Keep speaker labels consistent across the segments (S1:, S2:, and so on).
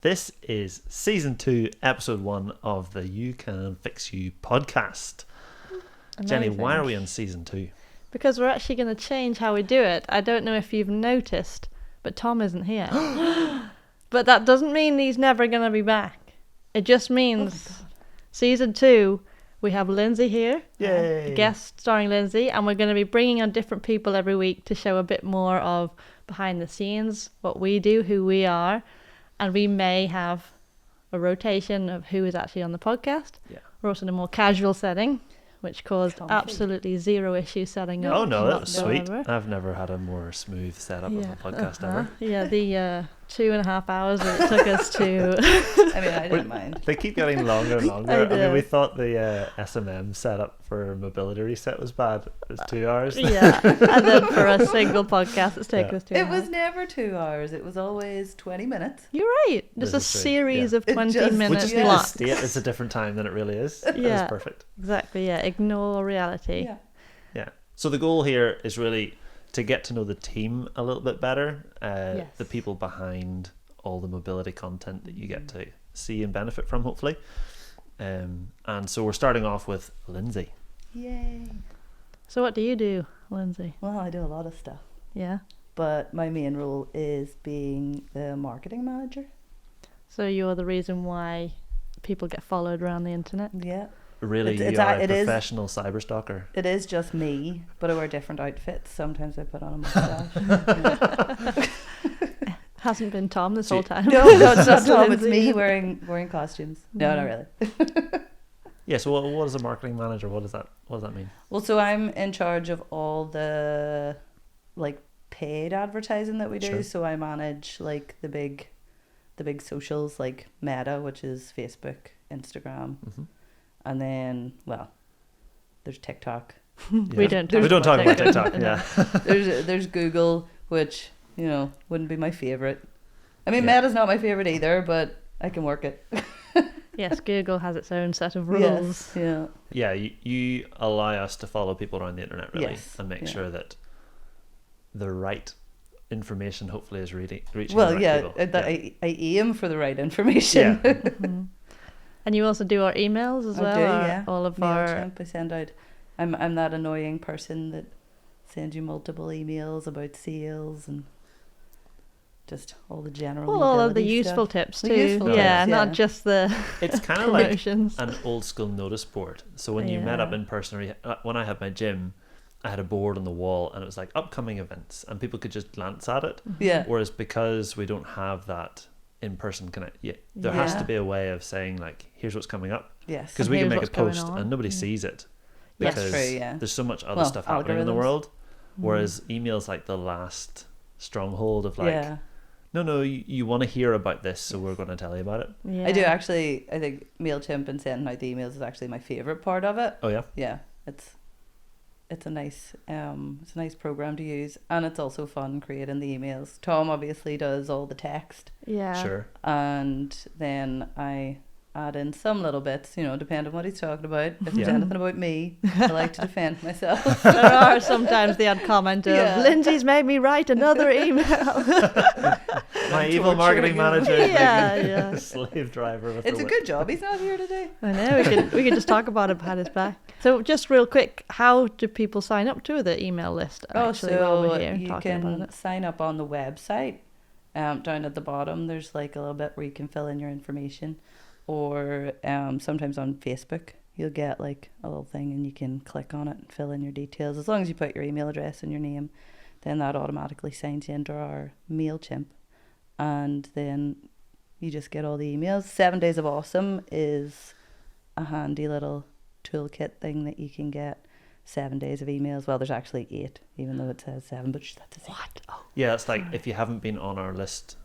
S1: This is Season 2, Episode 1 of the You Can Fix You podcast.
S2: Amazing.
S1: Jenny, why are we on Season 2?
S2: Because we're actually going to change how we do it. I don't know if you've noticed, but Tom isn't here. But that doesn't mean he's never going to be back. It just means Season 2, we have Lindsay here.
S1: Yay!
S2: Guest starring Lindsay. And we're going to be bringing on different people every week to show a bit more of behind the scenes, what we do, who we are. And we may have a rotation of who is actually on the podcast.
S1: Yeah.
S2: We're also in a more casual setting, which caused absolutely zero issue setting up.
S1: Oh no, that was sweet.
S2: whatsoever.
S1: I've never had a more smooth setup of a podcast ever.
S2: Yeah, the 2.5 hours that it took us to...
S3: I mean, I didn't mind.
S1: They keep getting longer and longer.
S2: I
S1: I mean,
S2: know.
S1: we thought the SMM setup for mobility reset was bad. It was 2 hours.
S2: Yeah, and then for a single podcast, it's taken us 2
S3: It
S2: hours.
S3: was never 2 hours. It was always 20 minutes.
S2: You're right. Just a
S1: This is true,
S2: series
S1: yeah.
S2: of
S3: It
S2: 20
S3: just-
S1: We
S2: minutes
S1: just need to
S2: blocks.
S1: state it's a different time than it really is.
S2: Yeah.
S1: It's perfect.
S2: Exactly, yeah. Ignore reality.
S3: Yeah.
S1: Yeah. So the goal here is really to get to know the team a little bit better,
S2: Yes.
S1: the people behind all the mobility content that you get to see and benefit from, hopefully. And so we're starting off with Lindsay.
S3: Yay.
S2: So what do you do, Lindsay?
S3: Well, I do a lot of stuff.
S2: Yeah.
S3: But my main role is being the marketing manager.
S2: So you're the reason why people get followed around the internet?
S3: Yeah.
S1: Really,
S3: It's-
S1: you are a
S3: it is-
S1: professional cyber stalker.
S3: It is just me, but I wear different outfits. Sometimes I put on a mustache.
S2: Hasn't been Tom this whole time.
S3: No, it's not
S2: Just
S3: Tom. It's
S2: Lindsay.
S3: me wearing costumes. No, not really.
S1: Yeah, so what is a marketing manager? What does that mean?
S3: Well, so I'm in charge of all the paid advertising that we do.
S1: Sure.
S3: So I manage the big socials like Meta, which is Facebook, Instagram,
S1: Mm-hmm.
S3: and then there's TikTok.
S2: We don't
S1: We don't talk about
S2: TikTok.
S1: TikTok. Yeah.
S3: There's Google, which wouldn't be my favorite. I mean,
S1: Yeah.
S3: Meta's not my favorite either, but I can work it.
S2: Yes, Google has its own set of rules.
S3: Yes, yeah.
S1: Yeah, you allow us to follow people around the internet, really,
S3: Yes,
S1: and make
S3: yeah.
S1: sure that the right information hopefully is reaching
S3: Well,
S1: the right
S3: yeah,
S1: people.
S3: I aim for the right information.
S1: Yeah.
S2: Mhm. And you also do our emails as
S3: I
S2: well.
S3: do,
S2: our-
S3: yeah.
S2: All of our...
S3: MailChimp, I send out. I'm that annoying person that sends you multiple emails about sales and just all the general.
S2: Well, all of the
S3: mobility
S2: useful
S3: stuff.
S2: tips
S3: The
S2: too.
S3: useful
S2: yeah,
S3: tips, yeah.
S2: not just the
S1: It's kind of like
S2: promotions.
S1: an old school notice board. So when you met up
S2: Yeah.
S1: in person, when I had my gym, I had a board on the wall and it was like upcoming events, and people could just glance at it.
S3: Yeah.
S1: Whereas because we don't have that in-person connect, there has to
S3: Yeah.
S1: be a way of saying here's what's coming up,
S3: Yes.
S1: because we can
S2: here's
S1: make a
S2: what's going
S1: post
S2: on.
S1: and nobody
S2: Yeah.
S1: sees it
S3: That's
S1: because
S3: true, yeah.
S1: there's so much other
S3: Well,
S1: stuff happening in the
S3: algorithms.
S1: world. Whereas email's like the last stronghold of
S3: yeah.
S1: no, you want to hear about this, so we're going to tell you about it.
S2: Yeah.
S3: I do actually. I think MailChimp and sending out the emails is actually my favorite part of it.
S1: Oh yeah.
S3: Yeah, it's a nice program to use, and it's also fun creating the emails. Tom obviously does all the text,
S2: Yeah.
S1: Sure.
S3: and then I add in some little bits, depending on what he's talking about. If there's
S1: Yeah.
S3: anything about me, I like to defend myself.
S2: There are sometimes the odd comment of
S3: Yeah.
S2: Lindsay's made me write another email.
S1: My evil marketing
S3: torturing him.
S1: manager is
S2: Yeah,
S1: making
S2: yeah.
S1: a slave driver with
S3: It's
S1: a
S3: a
S1: whip.
S3: good job he's not here today.
S2: I know, we could just talk about it behind his back. So just real quick, how do people sign up to the email list actually while we're here
S3: you
S2: talking about
S3: can
S2: it?
S3: sign up on the website. Down at the bottom, there's a little bit where you can fill in your information, or sometimes on Facebook you'll get a little thing and you can click on it and fill in your details. As long as you put your email address and your name, then that automatically signs you into our MailChimp, and then you just get all the emails. 7 Days of Awesome is a handy little toolkit thing that you can get. 7 days of emails. Well, there's actually 8, even though it says 7, but that's a
S2: What? Oh,
S1: Yeah, it's like if you haven't been on our list,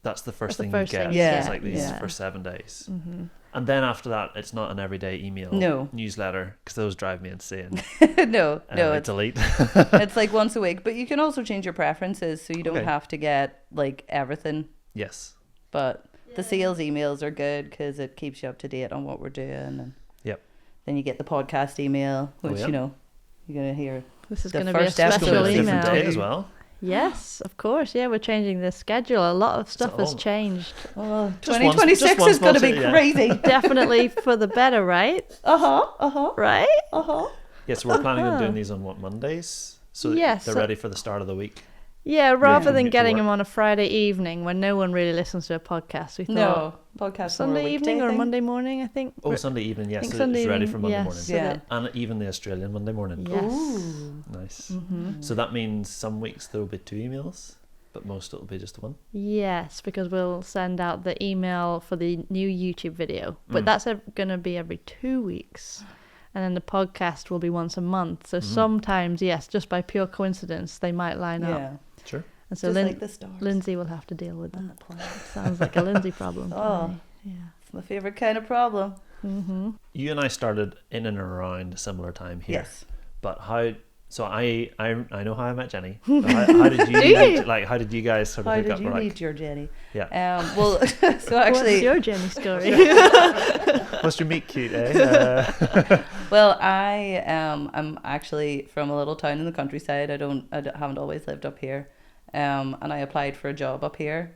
S1: that's the first
S2: That's the
S1: thing
S2: first
S1: you get.
S2: thing
S3: you
S1: It's
S3: get,
S1: like these
S3: yeah.
S1: for 7 days.
S2: mm-hmm.
S1: And then after that, it's not an everyday email
S3: No.
S1: newsletter, because those drive me insane.
S3: no,
S1: I
S3: it's
S1: delete.
S3: it's like once a week, but you can also change your preferences, so you don't
S1: Okay.
S3: have to get everything.
S1: Yes.
S3: But the sales emails are good because it keeps you up to date on what we're doing, and
S1: Yep.
S3: then you get the podcast email,
S1: Oh,
S3: which
S1: yeah.
S3: you're gonna hear.
S2: This is
S3: The
S2: going to be a
S3: first episode
S2: special
S1: It's a different
S2: email.
S1: day as well.
S2: Yes, of course. Yeah, we're changing the schedule. A lot of stuff has
S1: all-
S2: changed.
S3: Oh,
S1: Just
S3: 2026
S1: one
S3: is going to be
S1: small city,
S3: crazy.
S2: Definitely for the better, right?
S3: Uh-huh.
S2: Right?
S1: Yeah, so we're planning on doing these on what, Mondays? So that
S2: Yes,
S1: they're
S2: so-
S1: ready for the start of the week.
S2: Yeah, rather than
S1: commute to
S2: getting
S1: work.
S2: them on a Friday evening when no one really listens to a podcast, we thought
S3: No, podcast more a
S2: Sunday
S3: weekday
S2: evening or
S3: thing.
S2: Monday morning, I think.
S1: Oh, Sunday evening, yes.
S2: think
S1: So
S2: Sunday
S1: it's ready
S2: evening,
S1: for Monday
S2: yes.
S1: morning.
S2: So
S3: Yeah.
S2: that-
S1: And even the Australian Monday morning.
S2: Yes.
S3: Ooh.
S1: Nice.
S2: Mm-hmm.
S1: So that means some weeks there will be 2 emails, but most it'll be just one.
S2: Yes, because we'll send out the email for the new YouTube video. But that's going to be every 2 weeks. And then the podcast will be once a month. So sometimes, yes, just by pure coincidence, they might line up.
S3: Yeah.
S1: Sure.
S2: And so
S3: Just like the stars.
S2: Lindsay will have to deal with that. Sounds like a Lindsay problem.
S3: Oh.
S2: Yeah.
S3: It's my favorite kind of problem.
S2: Mm-hmm.
S1: You and I started in and around a similar time here.
S3: Yes.
S1: But how? So I know how I met Jenny. But how did you meet, like? How did you guys sort of
S3: How
S1: hook
S3: did
S1: up?
S3: you
S1: Like,
S3: meet your Jenny?
S1: yeah.
S3: Well, so
S2: What's
S3: actually,
S2: your Jenny story?
S1: What's your meet cute, eh?
S3: well, I'm actually from a little town in the countryside. I haven't always lived up here, and I applied for a job up here.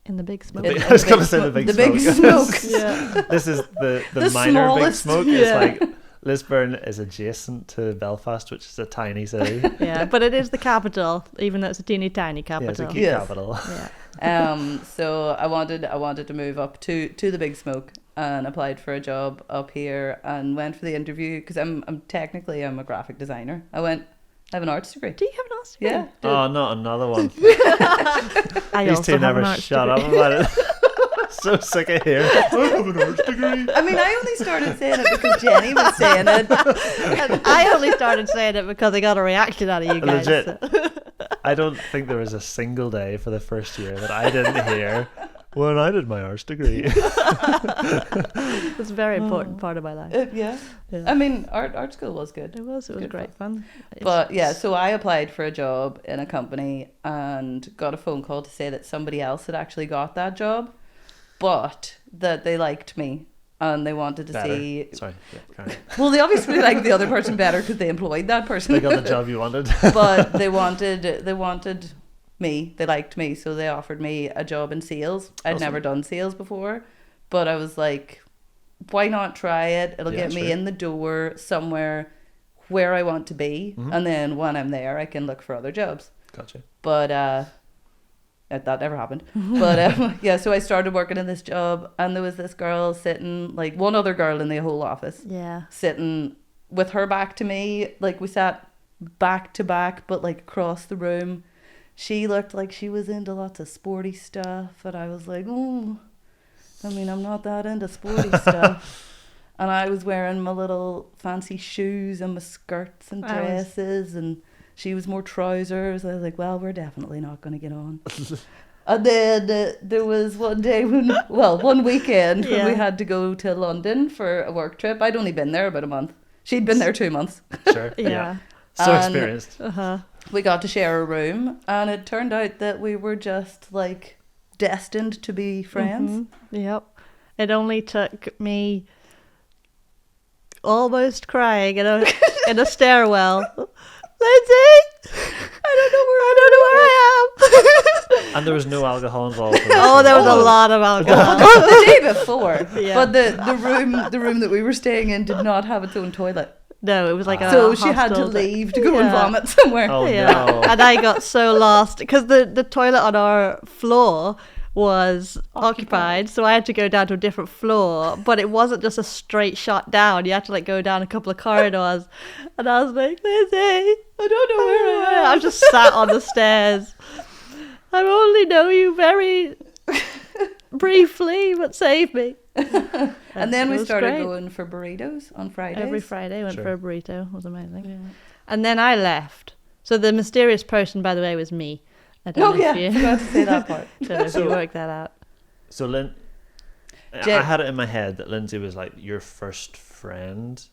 S2: In the big smoke.
S1: I was gonna say the big smoke.
S2: Yeah.
S1: This is the
S3: The
S1: minor big
S3: smallest.
S1: smoke.
S2: Yeah.
S1: It's like Lisburn is adjacent to Belfast, which is a tiny city.
S2: Yeah, but it is the capital, even though it's a teeny tiny
S1: Yeah, it's a
S2: capital.
S1: cute
S3: Yes.
S1: capital.
S2: Yeah.
S3: So I wanted to move up to the big smoke and applied for a job up here and went for the interview because I'm technically a graphic designer. I have an arts degree.
S2: Do you have an arts degree?
S3: Yeah.
S1: Oh, not another one.
S2: I
S1: These
S2: also
S1: two
S2: have
S1: never
S2: an arts
S1: shut
S2: degree.
S1: up about it. So sick of hearing. I have an arts degree.
S3: I mean, I only started saying it because Jenny was saying it.
S2: And I only started saying it because I got a reaction out of you guys.
S1: Legit. I don't think there was a single day for the first year that I didn't hear when I did my arts degree.
S2: It's a very important part of my life.
S3: Yeah.
S2: Yeah.
S3: I mean, art school was good.
S2: It was
S3: Good
S2: great fun.
S3: But yeah, so I applied for a job in a company and got a phone call to say that somebody else had actually got that job, but that they liked me and they wanted to
S1: Better.
S3: see.
S1: Sorry. Yeah, carry on.
S3: Well, they obviously liked the other person better because they employed that person.
S1: They got the job you wanted.
S3: But they wanted me. They liked me, so they offered me a job in sales. I'd
S1: Awesome.
S3: never done sales before, but I was like, why not try it? It'll
S1: Yeah,
S3: get me
S1: sure.
S3: in the door somewhere where I want to be, and then when I'm there, I can look for other jobs.
S1: Gotcha.
S3: But that never happened. But yeah, so I started working in this job, and there was this girl sitting, like one other girl in the whole office,
S2: Yeah.
S3: sitting with her back to me. Like we sat back to back, but like across the room. She looked like she was into lots of sporty stuff, and I was like, oh, I mean, I'm not that into sporty stuff. And I was wearing my little fancy shoes and my skirts and dresses, and she was more trousers. I was like, well, we're definitely not going to get on. And then there was one day one weekend when we
S2: Yeah.
S3: had to go to London for a work trip. I'd only been there about a month. She'd been there 2 months.
S1: Sure.
S2: Yeah.
S1: So
S3: And-
S1: experienced.
S2: Uh-huh.
S3: We got to share a room, and it turned out that we were just like destined to be friends.
S2: Mhm. Yep. It only took me almost crying in a stairwell. Lindsay, I don't know where I am.
S1: And there was no alcohol involved. in this
S2: Oh,
S1: one.
S2: there was a lot of alcohol.
S3: The day before,
S2: Yeah.
S3: but the room that we were staying in did not have its own toilet,
S2: No, it was like a
S3: so she had to
S2: hostel thing.
S3: leave to go and
S2: Yeah.
S3: vomit somewhere.
S1: Oh
S2: Yeah.
S1: no.
S2: And I got so lost because the toilet on our floor was occupied, so I had to go down to a different floor, but it wasn't just a straight shot down. You had to like go down a couple of corridors, and I was like, Lindsay, I don't know where I am. I just sat on the stairs. I only know you very briefly, but save me.
S3: And then
S2: It
S3: we
S2: was
S3: started
S2: great.
S3: going for burritos on Fridays.
S2: Every Friday went
S1: Sure.
S2: for a burrito. It was amazing.
S3: Yeah.
S2: And then I left. So the mysterious person, by the way, was me. I don't
S3: Oh
S2: know
S3: yeah,
S2: if you,
S3: forgot to say that part.
S2: don't know if you worked that out.
S1: So I
S3: Jen-
S1: had it in my head that Lindsay was like your first friend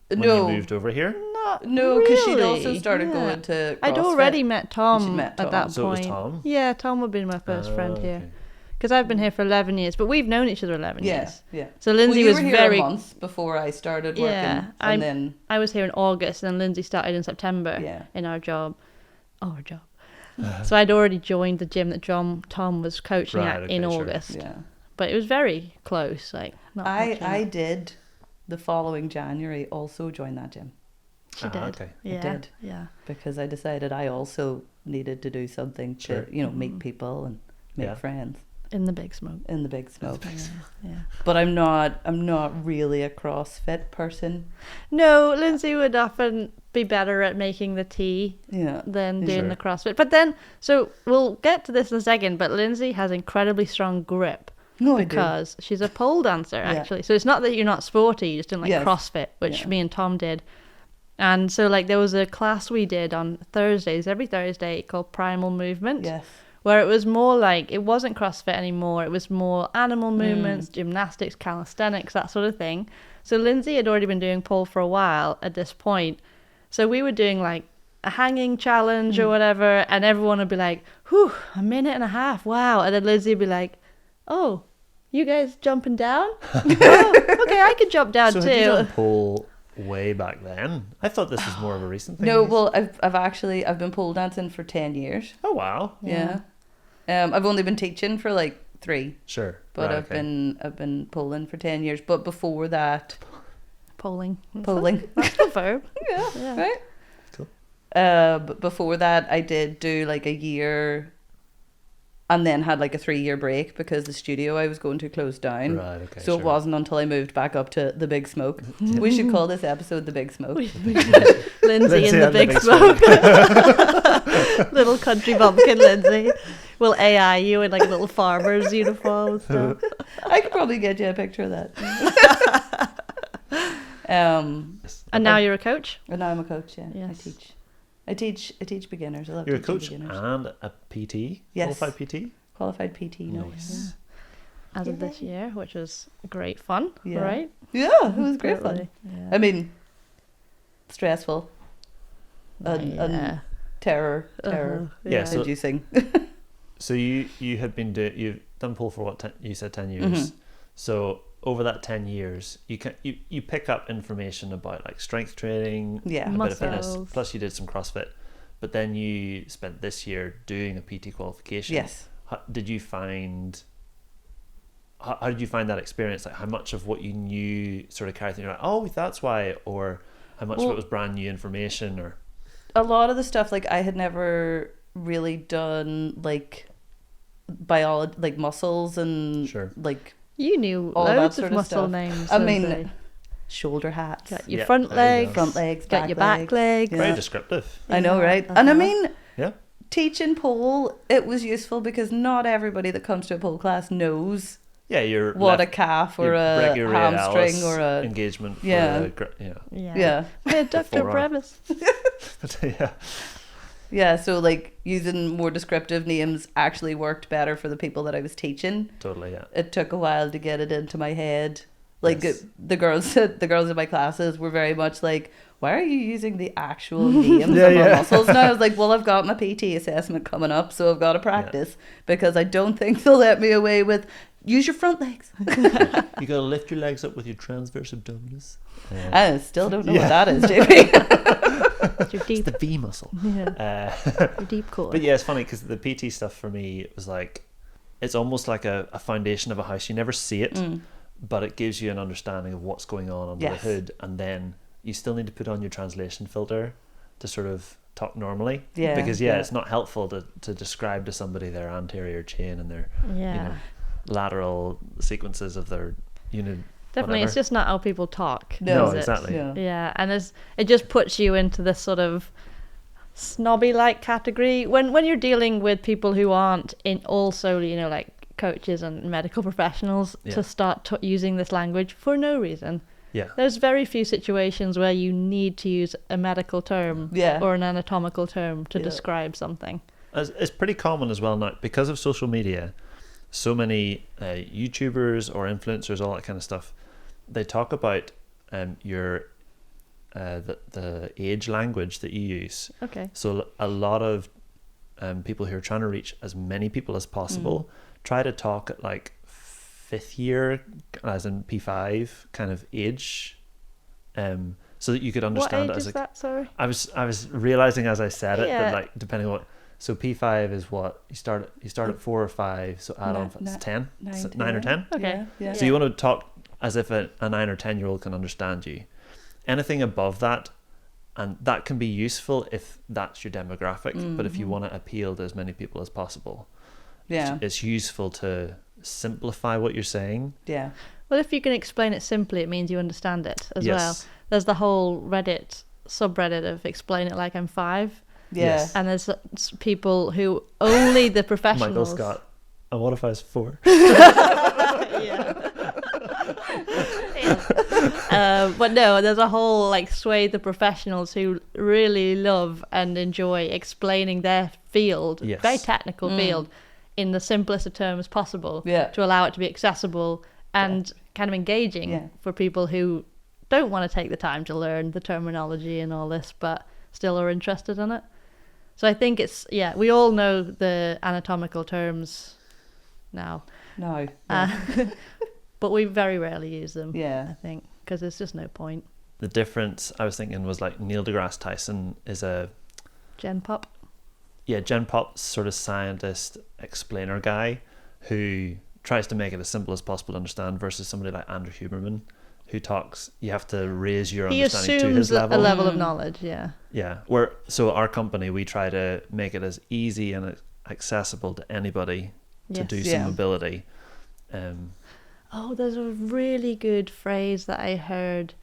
S1: when you
S3: No,
S1: moved over here.
S3: no, because she'd also
S2: Really?
S3: started
S2: Yeah.
S3: going to
S2: I'd
S3: CrossFit.
S2: already met Tom,
S3: She'd met
S2: at
S3: Tom.
S2: that
S1: So it was
S2: point.
S1: Tom?
S2: Yeah, Tom would be my first friend here.
S1: Okay.
S2: Because I've been here for 11 years, but we've known each other 11
S3: Yeah,
S2: years.
S3: yeah.
S2: So Lindsay
S3: well, you
S2: was
S3: were here
S2: very...
S3: a month before I started working,
S2: Yeah,
S3: and then
S2: I was here in August, and Lindsay started in September
S3: Yeah.
S2: in our job. Our job. So I'd already joined the gym that Tom was coaching
S1: Right,
S2: at
S1: okay,
S2: in
S1: sure.
S2: August.
S3: Yeah.
S2: But it was very close. Like, not much in
S3: I
S2: it.
S3: did the following January also join that gym
S2: She did.
S1: Okay.
S2: Yeah.
S3: did.
S2: Yeah.
S3: because I decided I also needed to do something
S1: Sure.
S3: to, meet people and make
S1: Yeah.
S3: friends
S2: In the big smoke.
S3: in the big smoke.
S2: Yeah.
S3: But I'm not really a CrossFit person.
S2: No, Lindsay would often be better at making the tea
S3: Yeah.
S2: than doing
S1: Sure.
S2: the CrossFit. But then, so we'll get to this in a second, but Lindsay has incredibly strong grip
S3: No, I do.
S2: because she's a pole dancer,
S3: Yeah.
S2: actually. So it's not that you're not sporty, you just didn't like
S3: Yes.
S2: CrossFit, which
S3: Yeah.
S2: me and Tom did. And so, like, there was a class we did on Thursdays, every Thursday, called Primal Movement,
S3: Yes.
S2: where it was more like, it wasn't CrossFit anymore, it was more animal
S3: Mm.
S2: movements, gymnastics, calisthenics, that sort of thing. So Lindsay had already been doing pole for a while at this point. So we were doing like a hanging challenge or whatever, and everyone would be like, whew, 1.5 minutes, wow. And then Lindsay would be like, oh, you guys jumping down? Oh, okay, I could jump down
S1: So
S2: too.
S1: had you done pole way back then? I thought this was more of a recent thing.
S3: No, well, I've been pole dancing for 10 years.
S1: Oh wow.
S3: Yeah. I've only been teaching for like 3,
S1: Sure.
S3: but
S1: Right,
S3: I've
S1: okay.
S3: been polling for 10 years. But before that,
S2: Polling.
S3: polling.
S2: That's the verb.
S3: Yeah. Right.
S1: Cool.
S3: But before that, I did do like a year, and then had like a 3-year break because the studio I was going to closed down.
S1: Right. Okay.
S3: So
S1: sure.
S3: it wasn't until I moved back up to the Big Smoke. We should call this episode the Big Smoke.
S2: Lindsay in
S1: Lindsay
S2: the
S1: and
S2: big smoke. Little country bumpkin Lindsay. We'll AI you in like a little farmer's uniform and stuff.
S3: I could probably get you a picture of that.
S1: Yes.
S2: And now you're a coach?
S3: And now I'm a coach. Yeah,
S2: Yes.
S3: I teach beginners. I love
S1: You're a
S3: teaching
S1: coach
S3: beginners.
S1: and a PT.
S3: Yes.
S1: Qualified PT.
S3: Qualified PT now.
S1: Nice.
S2: As of this year, which was great fun,
S3: Yeah.
S2: right?
S3: Yeah, it was great fun.
S2: Yeah.
S3: I mean, stressful and
S2: Yeah.
S3: terror
S1: Yeah, so-
S3: inducing.
S1: So you had been you've done pole for what you said 10 years.
S3: Mhm.
S1: So over that 10 years, you pick up information about like strength training,
S3: Yeah.
S1: a bit of fitness.
S2: Muscles.
S1: Plus you did some CrossFit, but then you spent this year doing a PT qualification.
S3: Yes.
S1: How did you find that experience? Like how much of what you knew sort of carried through? You're like, oh, that's why, or how much of
S3: Well-
S1: it was brand new information, or
S3: A lot of the stuff, like, I had never really done like biology, like muscles and
S1: Sure.
S3: like
S2: You knew
S3: all that
S2: loads
S3: sort
S2: of
S3: of
S2: muscle
S3: stuff.
S2: names.
S3: I mean,
S2: Lindsay.
S3: shoulder hats,
S2: Got your
S1: Yeah,
S2: front
S1: there you
S2: legs,
S1: go.
S3: front legs,
S2: got your back legs.
S3: Yeah.
S1: very descriptive.
S3: I know,
S2: Yeah,
S3: right? And I
S2: uh-huh.
S3: mean,
S1: Yeah.
S3: teaching pole, it was useful because not everybody that comes to a pole class knows
S1: Yeah, you're
S3: what a calf or
S1: your
S3: a
S1: brachioradialis
S3: hamstring or a
S1: engagement. For
S3: Yeah.
S2: Yeah.
S3: yeah.
S2: Adductor
S1: forearm.
S2: brevis.
S1: Yeah.
S3: Yeah, so like using more descriptive names actually worked better for the people that I was teaching.
S1: Totally. Yeah.
S3: It took a while to get it into my head. Like
S1: Yes.
S3: the girls in my classes were very much like, why are you using the actual names
S1: Yeah,
S3: of our
S1: yeah.
S3: muscles? And I was like, well, I've got my PT assessment coming up, so I've got to practice because I don't think they'll let me away with use your front legs.
S1: You gotta lift your legs up with your transverse abdominis.
S3: I still don't know
S1: Yeah.
S3: what that is, JP.
S2: It's your deep,
S1: The V muscle.
S2: yeah, your deep core.
S1: But yeah, it's funny because the PT stuff for me was like, it's almost like a foundation of a house. You never see it, but it gives you an understanding of what's going on under
S3: Yes.
S1: the hood, and then you still need to put on your translation filter to sort of talk normally.
S3: Yeah,
S1: Because
S3: yeah.
S1: it's not helpful to describe to somebody their anterior chain and their
S2: Yeah.
S1: you know, lateral sequences of their unit.
S2: Definitely, it's
S1: whatever.
S2: just not how people talk.
S3: No,
S2: is it?
S1: exactly.
S3: Yeah.
S2: Yeah, and it just puts you into this sort of snobby-like category when you're dealing with people who aren't in also, you know, like coaches and medical professionals
S1: Yeah.
S2: to start using this language for no reason.
S1: Yeah.
S2: There's very few situations where you need to use a medical term
S3: Yeah.
S2: or an anatomical term to
S3: Yeah.
S2: describe something.
S1: It's pretty common as well now because of social media. So many YouTubers or influencers, all that kind of stuff, they talk about your the age language that you use.
S2: Okay.
S1: So a lot of people who are trying to reach as many people as possible try to talk at like 5th year, as in P5 kind of age, so that you could understand
S2: What
S1: it
S2: age
S1: as
S2: is that? Sorry.
S1: I was realizing as I said it
S2: Yeah.
S1: that like depending on what So P5 is what you start at 4 or 5, so add on 10, 9 or 10.
S2: Okay.
S3: Yeah.
S1: So you want to talk as if a 9 or 10-year-old can understand you. Anything above that, and that can be useful if that's your demographic, but if you want to appeal to as many people as possible, it's useful to simplify what you're saying.
S3: Yeah.
S2: Well, if you can explain it simply, it means you understand it as well. There's the whole Reddit subreddit of explain it like I'm 5.
S3: Yeah.
S1: Yes.
S2: And there's people who only the professionals.
S1: Michael Scott. And what if I was 4?
S2: But no, there's a whole like swathe of professionals who really love and enjoy explaining their field, very technical field, in the simplest of terms possible to allow it to be accessible and kind of engaging for people who don't want to take the time to learn the terminology and all this, but still are interested in it. So I think it's, we all know the anatomical terms now.
S3: No.
S2: But we very rarely use them,
S3: Yeah.
S2: I think, because there's just no point.
S1: The difference I was thinking was like Neil deGrasse Tyson is a
S2: Gen Pop.
S1: Gen Pop sort of scientist explainer guy who tries to make it as simple as possible to understand, versus somebody like Andrew Huberman who talks, you have to raise your understanding to his level.
S2: A level of knowledge, yeah.
S1: So our company, we try to make it as easy and accessible to anybody to do some mobility.
S2: There's a really good phrase that I heard.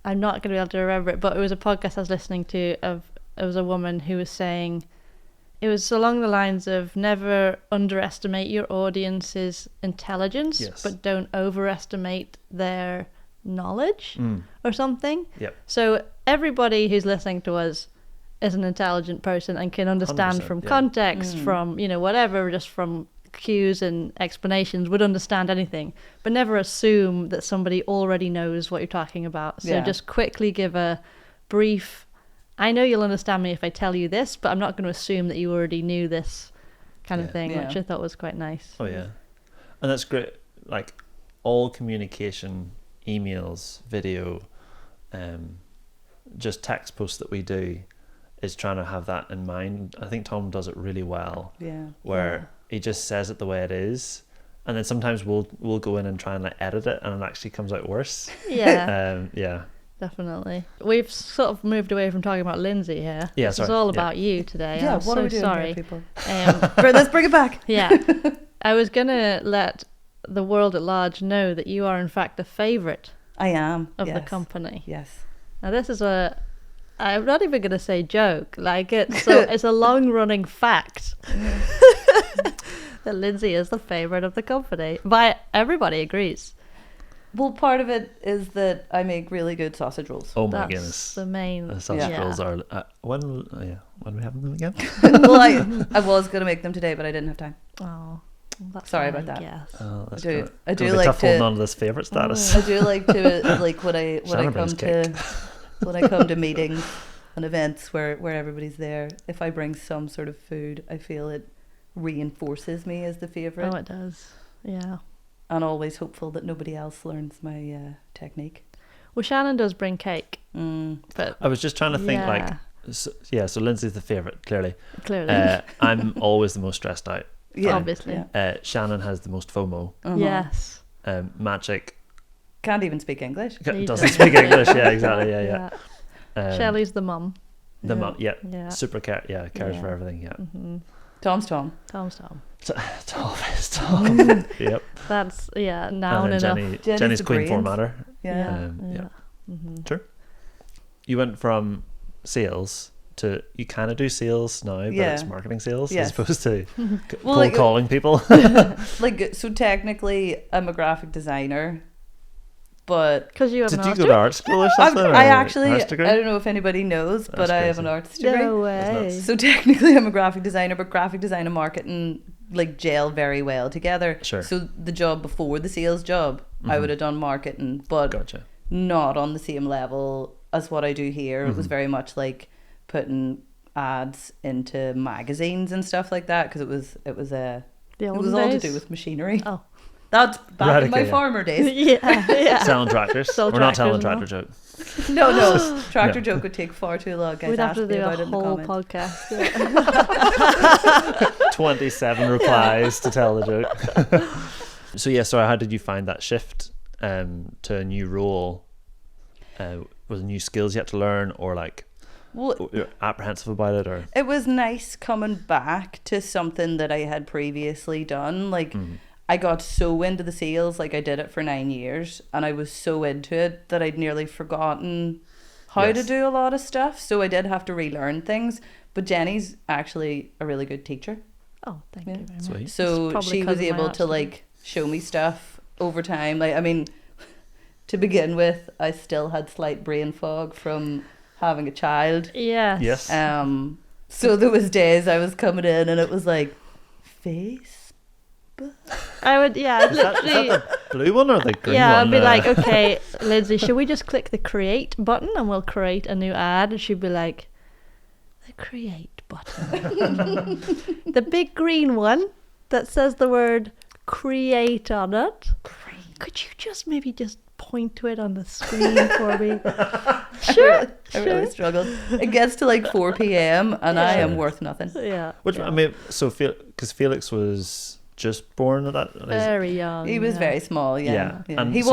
S2: I'm not going to be able to remember it, but it was a podcast I was listening to it was a woman who was saying, it was along the lines of never underestimate your audience's intelligence, but don't overestimate their knowledge or something. So everybody who's listening to us is an intelligent person and can understand from context, from whatever, just from cues and explanations, would understand anything, but never assume that somebody already knows what you're talking about. So just quickly give a brief, I know you'll understand me if I tell you this, but I'm not going to assume that you already knew this kind of thing, which I thought was quite nice.
S1: And that's great. Like all communication, emails, video, just text posts that we do is trying to have that in mind. I think Tom does it really well. Where he just says it the way it is, and then sometimes we'll go in and try and like edit it, and it actually comes out worse. Definitely. We've sort of moved away from talking about Lindsay here. It's all about you today. I'm
S3: what are we doing
S2: sorry
S3: here, people? Let's bring it back.
S2: I was gonna let the world at large know that you are in fact the favourite
S3: I am
S2: of the company. Now this is I'm not even gonna say joke, like it's a long running fact that Lindsay is the favourite of the company. Everybody agrees.
S3: Well, part of it is that I make really good sausage rolls.
S1: Oh my goodness.
S2: The main
S1: the sausage rolls are when we having them again?
S3: Well, I was gonna make them today, but I didn't have time.
S2: Oh, that's
S3: sorry about that.
S1: That's
S3: I do
S1: like
S3: tough
S1: holding on to this favourite status.
S3: I do like to like when I come to meetings and events where everybody's there. If I bring some sort of food, I feel it reinforces me as the favourite.
S2: Oh, it does. Yeah.
S3: And always hopeful that nobody else learns my technique.
S2: Well, Shannon does bring cake, but
S1: I was just trying to think so Lindsay's the favourite, clearly. I'm always the most stressed out.
S2: Obviously.
S1: Shannon has the most FOMO.
S2: Yes.
S1: Magic
S3: can't even speak English.
S1: Doesn't speak English.
S2: Shelley's the mum.
S1: The mum, super cares for everything.
S2: Mm-hmm.
S3: Tom's Tom.
S1: Tom is Tom. Yep.
S2: That's now
S1: and
S2: enough.
S1: Jenny's Queen Formatter.
S2: Mm-hmm.
S1: Sure. You went from sales to, you kind of do sales now, but it's marketing sales as opposed to cold calling people.
S3: So technically I'm a graphic designer, but
S2: because you have
S1: did you go to art school or something?
S3: I don't know if anybody knows, but I have an arts degree.
S2: No way.
S3: So technically I'm a graphic designer, but graphic design and marketing like gel very well together.
S1: Sure.
S3: So the job before the sales job, I would have done marketing, but not on the same level as what I do here. It was very much like putting ads into magazines and stuff like that, because it was all to do with machinery. That's back in
S1: Radically,
S3: my
S1: yeah.
S3: farmer days.
S2: yeah.
S1: Selling tractors.
S2: Sell
S1: We're not telling a
S2: tractors
S1: tractor
S2: and
S1: joke.
S3: No, tractor
S1: No.
S3: joke would take far too long. Guys,
S2: We'd have
S3: ask
S2: to
S3: me
S2: do a
S3: about it in the
S2: whole
S3: comments.
S2: podcast. Yeah.
S1: 27 replies to tell the joke. So yeah, so how did you find that shift to a new role? Was there new skills you had to learn, or like
S3: Well,
S1: you're apprehensive about it, or
S3: it was nice coming back to something that I had previously done. Like, I got so into the sales, like I did it for 9 years, and I was so into it that I'd nearly forgotten how to
S1: Yes.
S3: do a lot of stuff. So I did have to relearn things. But Jenny's actually a really good teacher.
S2: Oh, thank
S3: Yeah.
S2: you very much.
S1: Sweet.
S3: So
S2: probably
S3: she
S2: 'cause
S3: was
S2: of my
S3: able
S2: arts
S3: to
S2: degree.
S3: like show me stuff over time. Like, I mean, to begin with, I still had slight brain fog from having a child.
S2: Yes.
S1: yes,
S3: So there was days I was coming in and it was like, face.
S2: I would, I'd
S1: is that
S2: literally,
S1: the blue one or the green
S2: yeah,
S1: one?
S2: I'd be like, okay, Lindsay, should we just click the create button and we'll create a new ad? And she'd be like, the create button. The big green one that says the word create on it. Could you just maybe just point to it on the screen for me? Sure.
S3: I really struggled. It gets to like 4 p.m. and I am
S1: Yeah.
S3: worth nothing.
S2: Yeah.
S1: Which
S2: yeah.
S1: I mean, so because Felix was just born at that.
S2: Very young.
S3: He was
S2: yeah.
S3: very small, yeah.
S1: Yeah,
S3: Yeah.
S1: and
S3: He
S1: so-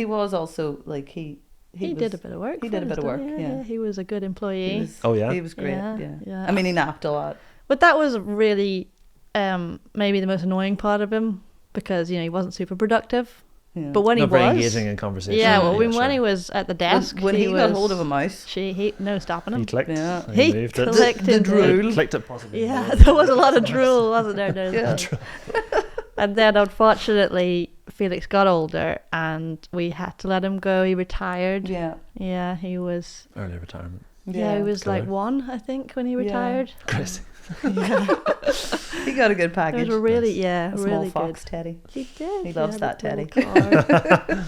S3: was also like he
S2: He
S3: was-
S2: did a bit of work.
S3: he
S2: for
S3: did a
S2: us,
S3: bit of
S2: didn't
S3: work,
S2: he?
S3: yeah.
S2: He was a good employee.
S3: He was,
S1: Oh, yeah?
S3: he was great.
S2: Yeah,
S3: Yeah.
S2: yeah.
S3: I mean, he napped a lot.
S2: But that was really maybe the most annoying part of him because, he wasn't super productive.
S3: Yeah.
S2: But when
S1: Not
S2: he
S1: very
S2: was...
S1: engaging in conversation.
S2: Yeah, well, when
S1: sure.
S2: he was at the desk...
S3: when he got
S2: was,
S3: hold of a mouse,
S2: he no stopping him.
S1: He clicked.
S3: Yeah.
S1: and
S2: He
S1: moved it.
S2: clicked
S3: The
S2: in
S3: drool.
S1: Clicked it possibly.
S2: Yeah,
S1: more.
S2: there was a lot of drool, wasn't there?
S3: Yeah.
S2: And then, unfortunately, Felix got older and we had to let him go. He retired.
S3: yeah,
S2: Yeah, he was...
S1: Early retirement.
S2: Yeah, he was like
S1: Killer.
S2: 1, I think, when he
S3: Yeah.
S2: retired.
S1: Crazy.
S3: He got a good
S2: It
S3: package.
S2: was a really,
S3: A small
S2: really
S3: fox
S2: good.
S3: teddy.
S2: He did.
S3: He loves
S2: had
S3: that
S2: a little
S3: teddy.
S2: card.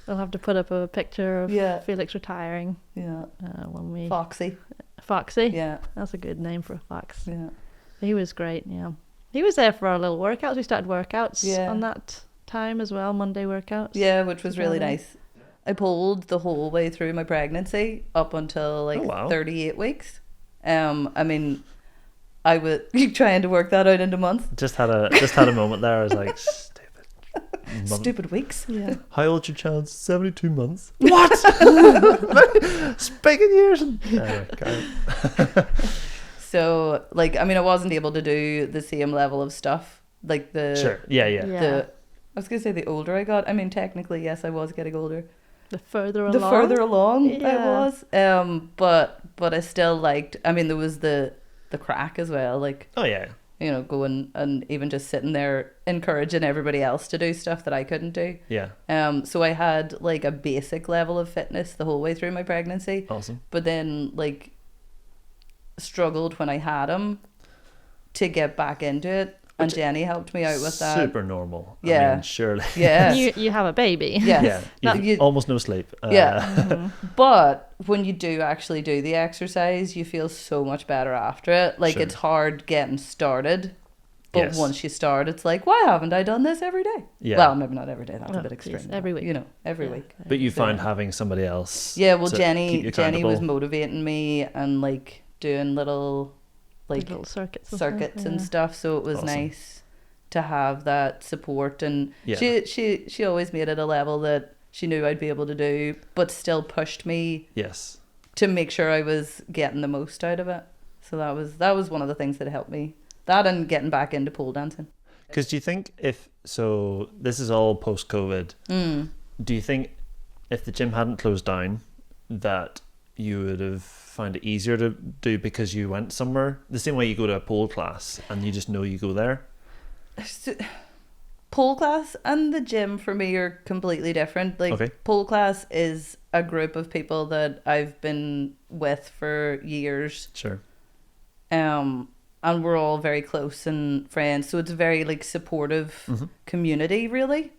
S2: We'll have to put up a picture of
S3: Yeah.
S2: Felix retiring
S3: Yeah,
S2: when we...
S3: Foxy.
S2: Foxy.
S3: Yeah,
S2: That's a good name for a fox.
S3: yeah.
S2: He was great, yeah. He was there for our little workouts. We started workouts
S3: Yeah.
S2: on that time as well, Monday workouts.
S3: Yeah, which was really
S2: Together.
S3: nice. I pulled the whole way through my pregnancy up until like
S1: Oh, wow.
S3: 38 weeks. I mean, I was trying to work that out into months.
S1: Just had a moment there. I was like, stupid.
S3: Stupid weeks.
S2: Yeah.
S1: How old's your child? 72 months. What? Speaking years. Anyway, go.
S3: So, like, I mean, I wasn't able to do the same level of stuff. Like the
S1: Sure. Yeah.
S3: the I was gonna say the older I got. I mean, technically, yes, I was getting older.
S2: The further along.
S3: The further along I
S2: Yeah.
S3: was, but I still liked. I mean, there was the crack as well. Like,
S1: Oh yeah.
S3: going and even just sitting there encouraging everybody else to do stuff that I couldn't do.
S1: Yeah.
S3: So I had like a basic level of fitness the whole way through my pregnancy,
S1: Awesome.
S3: but then like struggled when I had him to get back into it. And
S1: Which-
S3: Jenny helped me out with that.
S1: Super normal. I
S3: Yeah.
S1: mean, surely.
S3: Yeah.
S2: You have a baby.
S3: Yes.
S1: Yeah.
S3: Not-
S1: You've
S3: you-
S1: almost no sleep.
S3: Yeah. But when you do actually do the exercise, you feel so much better after it. Like,
S1: Sure.
S3: it's hard getting started. But
S1: Yes.
S3: once you start, it's like, why haven't I done this every day?
S1: Yeah.
S3: Well, maybe not every day. That's
S2: Oh,
S3: a bit
S2: geez,
S3: extreme.
S2: every week.
S3: Every
S2: Yeah.
S3: week.
S1: But you find
S3: Yeah.
S1: having somebody else.
S3: Yeah, well,
S1: to
S3: Jenny
S1: keep you
S3: was
S1: accountable.
S3: motivating me and, like, doing little, like,
S2: little circuits.
S3: circuits and stuff. So it was
S1: Awesome.
S3: nice to have that support. And
S1: Yeah.
S3: she always made it a level that she knew I'd be able to do, but still pushed me
S1: Yes.
S3: to make sure I was getting the most out of it. So that was one of the things that helped me. That and getting back into pole dancing.
S1: Because do you think so this is all post-COVID, do you think if the gym hadn't closed down that you would have found it easier to do because you went somewhere? The same way you go to a pole class and you just know you go there?
S3: Pole class and the gym for me are completely different. Like,
S1: Okay.
S3: pole class is a group of people that I've been with for years.
S1: Sure.
S3: And we're all very close and friends. So it's a very like supportive community, really.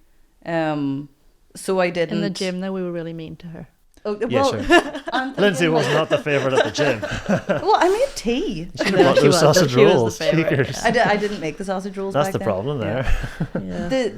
S3: So I didn't
S2: In the gym, though, we were really mean to her.
S3: Oh,
S1: Yeah,
S3: well,
S1: sure.
S3: I'm
S1: Lindsay
S3: thinking,
S1: was
S3: like-
S1: not the favourite at the gym.
S3: Well, I made tea.
S1: Should have bought
S2: she
S1: those
S2: was,
S1: sausage
S2: she was the
S1: rolls.
S2: favourite,
S1: Cheekers.
S3: I didn't make the sausage rolls.
S1: That's
S3: back
S1: the
S3: then.
S1: problem there.
S2: Yeah.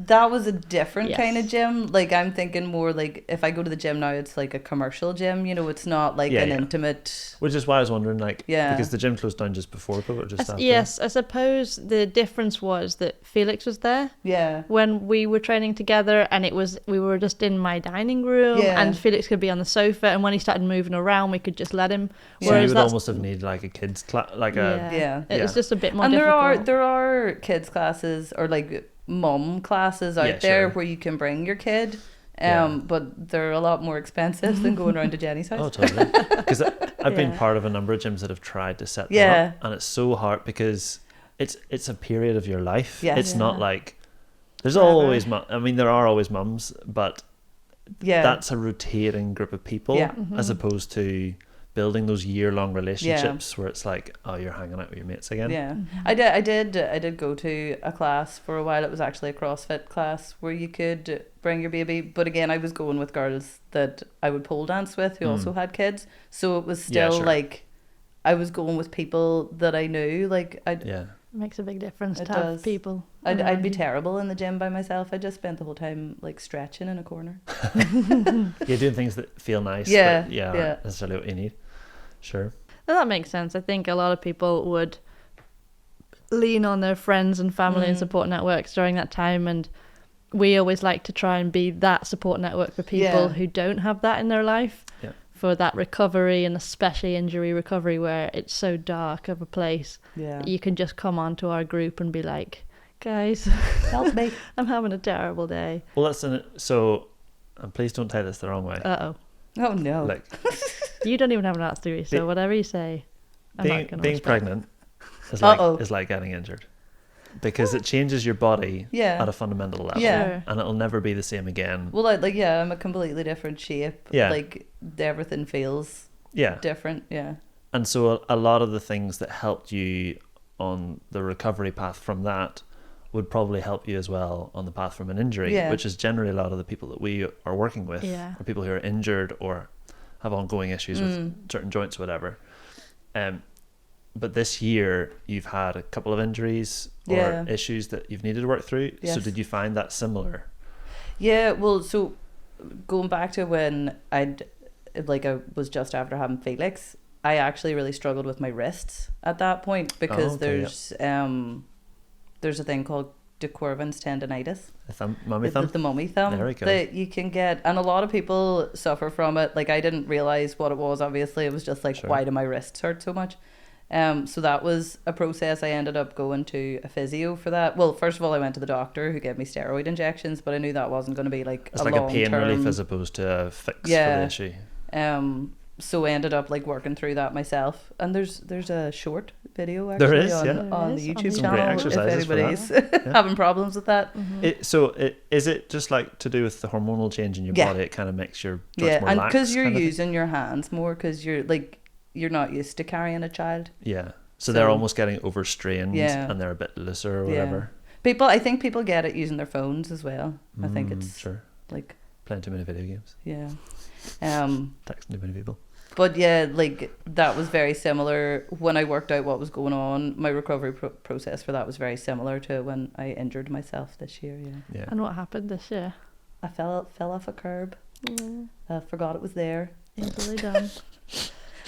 S3: that was a different
S2: Yes.
S3: kind of gym. Like, I'm thinking more like if I go to the gym now, it's like a commercial gym. You know, it's not like
S1: Yeah,
S3: an
S1: yeah.
S3: intimate.
S1: Which is why I was wondering, like,
S3: Yeah.
S1: because the gym closed down just before COVID, or just after.
S2: Yes, I suppose the difference was that Felix was there
S3: Yeah.
S2: when we were training together, and we were just in my dining room,
S3: Yeah.
S2: and Felix could be on the sofa, and when he started moving around, we could just let him.
S1: So
S3: Yeah.
S1: you
S2: Whereas
S1: would
S2: that's
S1: almost have needed like a kids class, like
S3: Yeah.
S2: it was
S1: Yeah.
S2: just a bit more
S3: And
S2: difficult.
S3: there are kids classes or like mum classes out
S1: Yeah,
S3: there
S1: sure.
S3: where you can bring your kid.
S1: Yeah.
S3: But they're a lot more expensive than going around to Jenny's house.
S1: Oh, totally. Because I've been
S2: Yeah.
S1: part of a number of gyms that have tried to set them
S3: Yeah.
S1: up, and it's so hard because it's a period of your life.
S3: Yes.
S1: It's not
S2: Yeah.
S1: like there's
S2: Forever.
S1: always I mean, there are always mums, but
S3: Yeah.
S1: that's a rotating group of people,
S3: Yeah.
S1: as opposed to building those year-long relationships where it's like, oh, you're hanging out with your mates again.
S3: Yeah, I did go to a class for a while. It was actually a CrossFit class where you could bring your baby, but again, I was going with girls that I would pole dance with who also had kids, so it was
S1: Yeah,
S3: still
S1: sure.
S3: like I was going with people that I knew. Like
S1: Yeah.
S2: It makes a big difference
S3: It
S2: to have
S3: does.
S2: people.
S3: I'd be
S2: around you.
S3: terrible in the gym by myself. I just spent the whole time like stretching in a corner.
S1: You're doing things that feel nice,
S3: Yeah,
S1: but yeah,
S3: yeah.
S1: aren't necessarily what you need. Sure.
S2: Well, that makes sense. I think a lot of people would lean on their friends and family and support networks during that time, and we always like to try and be that support network for people
S3: Yeah.
S2: who don't have that in their life,
S1: Yeah.
S2: for that recovery, and especially injury recovery where it's so dark of a place.
S3: Yeah,
S2: You can just come onto our group and be like, guys,
S3: help me.
S2: I'm having a terrible day.
S1: Well, so, and please don't take this the wrong way.
S2: Uh-oh.
S3: Oh no.
S1: Like,
S2: You don't even have an arts degree, so
S1: Be-
S2: whatever you say, I'm not
S1: being
S2: going to
S1: being
S2: respect.
S1: pregnant
S3: Uh-oh.
S1: is like getting injured, because it changes your body
S3: Yeah.
S1: at a fundamental level,
S3: Yeah.
S2: Sure.
S1: and it'll never be the same again.
S3: Well, I'm a completely different shape.
S1: Yeah.
S3: Like everything feels
S1: Yeah.
S3: different. Yeah.
S1: And so a lot of the things that helped you on the recovery path from that would probably help you as well on the path from an injury,
S3: Yeah.
S1: which is generally a lot of the people that we are working with,
S2: Yeah.
S1: or people who are injured or have ongoing issues with certain joints, whatever. But this year you've had a couple of injuries or
S3: Yeah.
S1: issues that you've needed to work through.
S3: Yes.
S1: So did you find that similar?
S3: Yeah, well, so going back to when I was just after having Felix, I actually really struggled with my wrists at that point because
S1: okay,
S3: there's a thing called de Quervain's tendonitis.
S1: Mummy thumb?
S3: The mummy thumb.
S1: There we go.
S3: That you can get, and a lot of people suffer from it. Like, I didn't realize what it was, obviously. It was just like,
S1: Sure.
S3: why do my wrists hurt so much? So that was a process. I ended up going to a physio for that. Well, first of all, I went to the doctor who gave me steroid injections, but I knew that wasn't going to be like
S1: It's
S3: a
S1: like a pain
S3: long-term-
S1: relief as opposed to a fix for
S3: Yeah.
S1: the issue.
S3: So I ended up like working through that myself. And there's a short video
S1: There
S3: actually
S1: is,
S3: on,
S1: yeah.
S3: on
S2: There
S3: the
S2: is, on
S3: YouTube
S2: the
S3: channel
S1: Great
S3: if
S1: exercises for
S3: anybody's having problems with that.
S1: Is it just like to do with the hormonal change in your
S3: Yeah.
S1: body? It kind of makes your joints
S3: Yeah,
S1: more
S3: and
S1: lax,
S3: because you're
S1: kind of thing?
S3: using your hands more, because you're not used to carrying a child.
S1: Yeah. So they're
S3: So-
S1: almost getting overstrained,
S3: Yeah.
S1: and they're a bit looser or
S3: Yeah.
S1: whatever.
S3: I think people get it using their phones as well. I think it's
S1: Sure.
S3: like,
S1: Playing too many video games,
S3: yeah.
S1: texting too many people.
S3: But yeah, like that was very similar when I worked out what was going on. My recovery process for that was very similar to when I injured myself this year. Yeah,
S1: Yeah.
S2: And what happened this year?
S3: I fell off a curb. Forgot it was there.
S2: Easily done.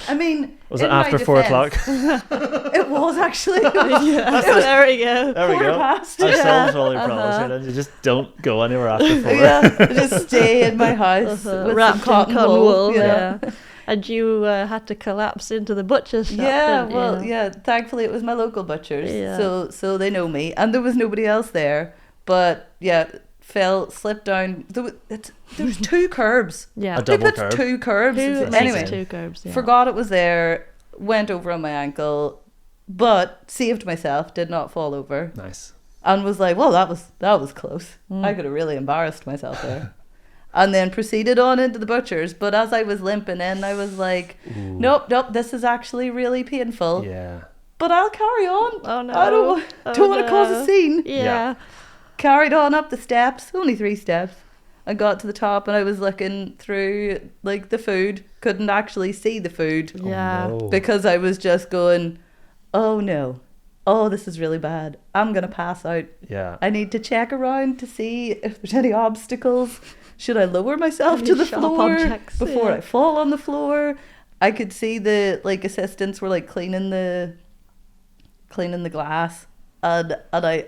S3: I mean,
S1: Was
S3: in
S1: it
S3: my
S1: after 4 o'clock?
S3: defense, It was actually.
S2: There we go.
S1: There we
S3: quarter
S1: go.
S3: past.
S1: I've
S3: Yeah.
S1: solved all your problems here. Then you just don't go anywhere after 4.
S3: Yeah, just stay in my house with
S2: Wrapped
S3: some cotton
S2: in
S3: wool.
S2: yeah. And you had to collapse into the butcher's shop.
S3: Yeah,
S2: didn't
S3: well,
S2: you?
S3: yeah. Thankfully, it was my local butcher's,
S2: Yeah.
S3: so they know me, and there was nobody else there. But yeah, slipped down. There's 2 curbs.
S2: Yeah.
S1: A
S3: Who
S1: double
S3: puts
S1: curb.
S3: 2 curbs?
S2: Two,
S3: Anyway,
S2: 2 curbs. Yeah.
S3: forgot it was there. Went over on my ankle, but saved myself. Did not fall over,
S1: Nice.
S3: and was like, "Well, that was close. I could have really embarrassed myself there." And then proceeded on into the butcher's. But as I was limping in, I was like,
S1: Ooh.
S3: nope, this is actually really painful.
S1: Yeah.
S3: But I'll carry on.
S2: Oh no.
S3: I don't want to cause a scene.
S2: Yeah.
S1: Yeah.
S3: Carried on up the steps, only 3 steps. I got to the top and I was looking through like the food. Couldn't actually see the food
S2: Yeah.
S1: Oh, no.
S3: because I was just going, oh no. oh, this is really bad. I'm going to pass out.
S1: Yeah.
S3: I need to check around to see if there's any obstacles. Should I lower myself
S2: Any
S3: to the
S2: sharp
S3: floor
S2: objects,
S3: before
S2: yeah.
S3: I fall on the floor? I could see the like assistants were like cleaning the glass, and I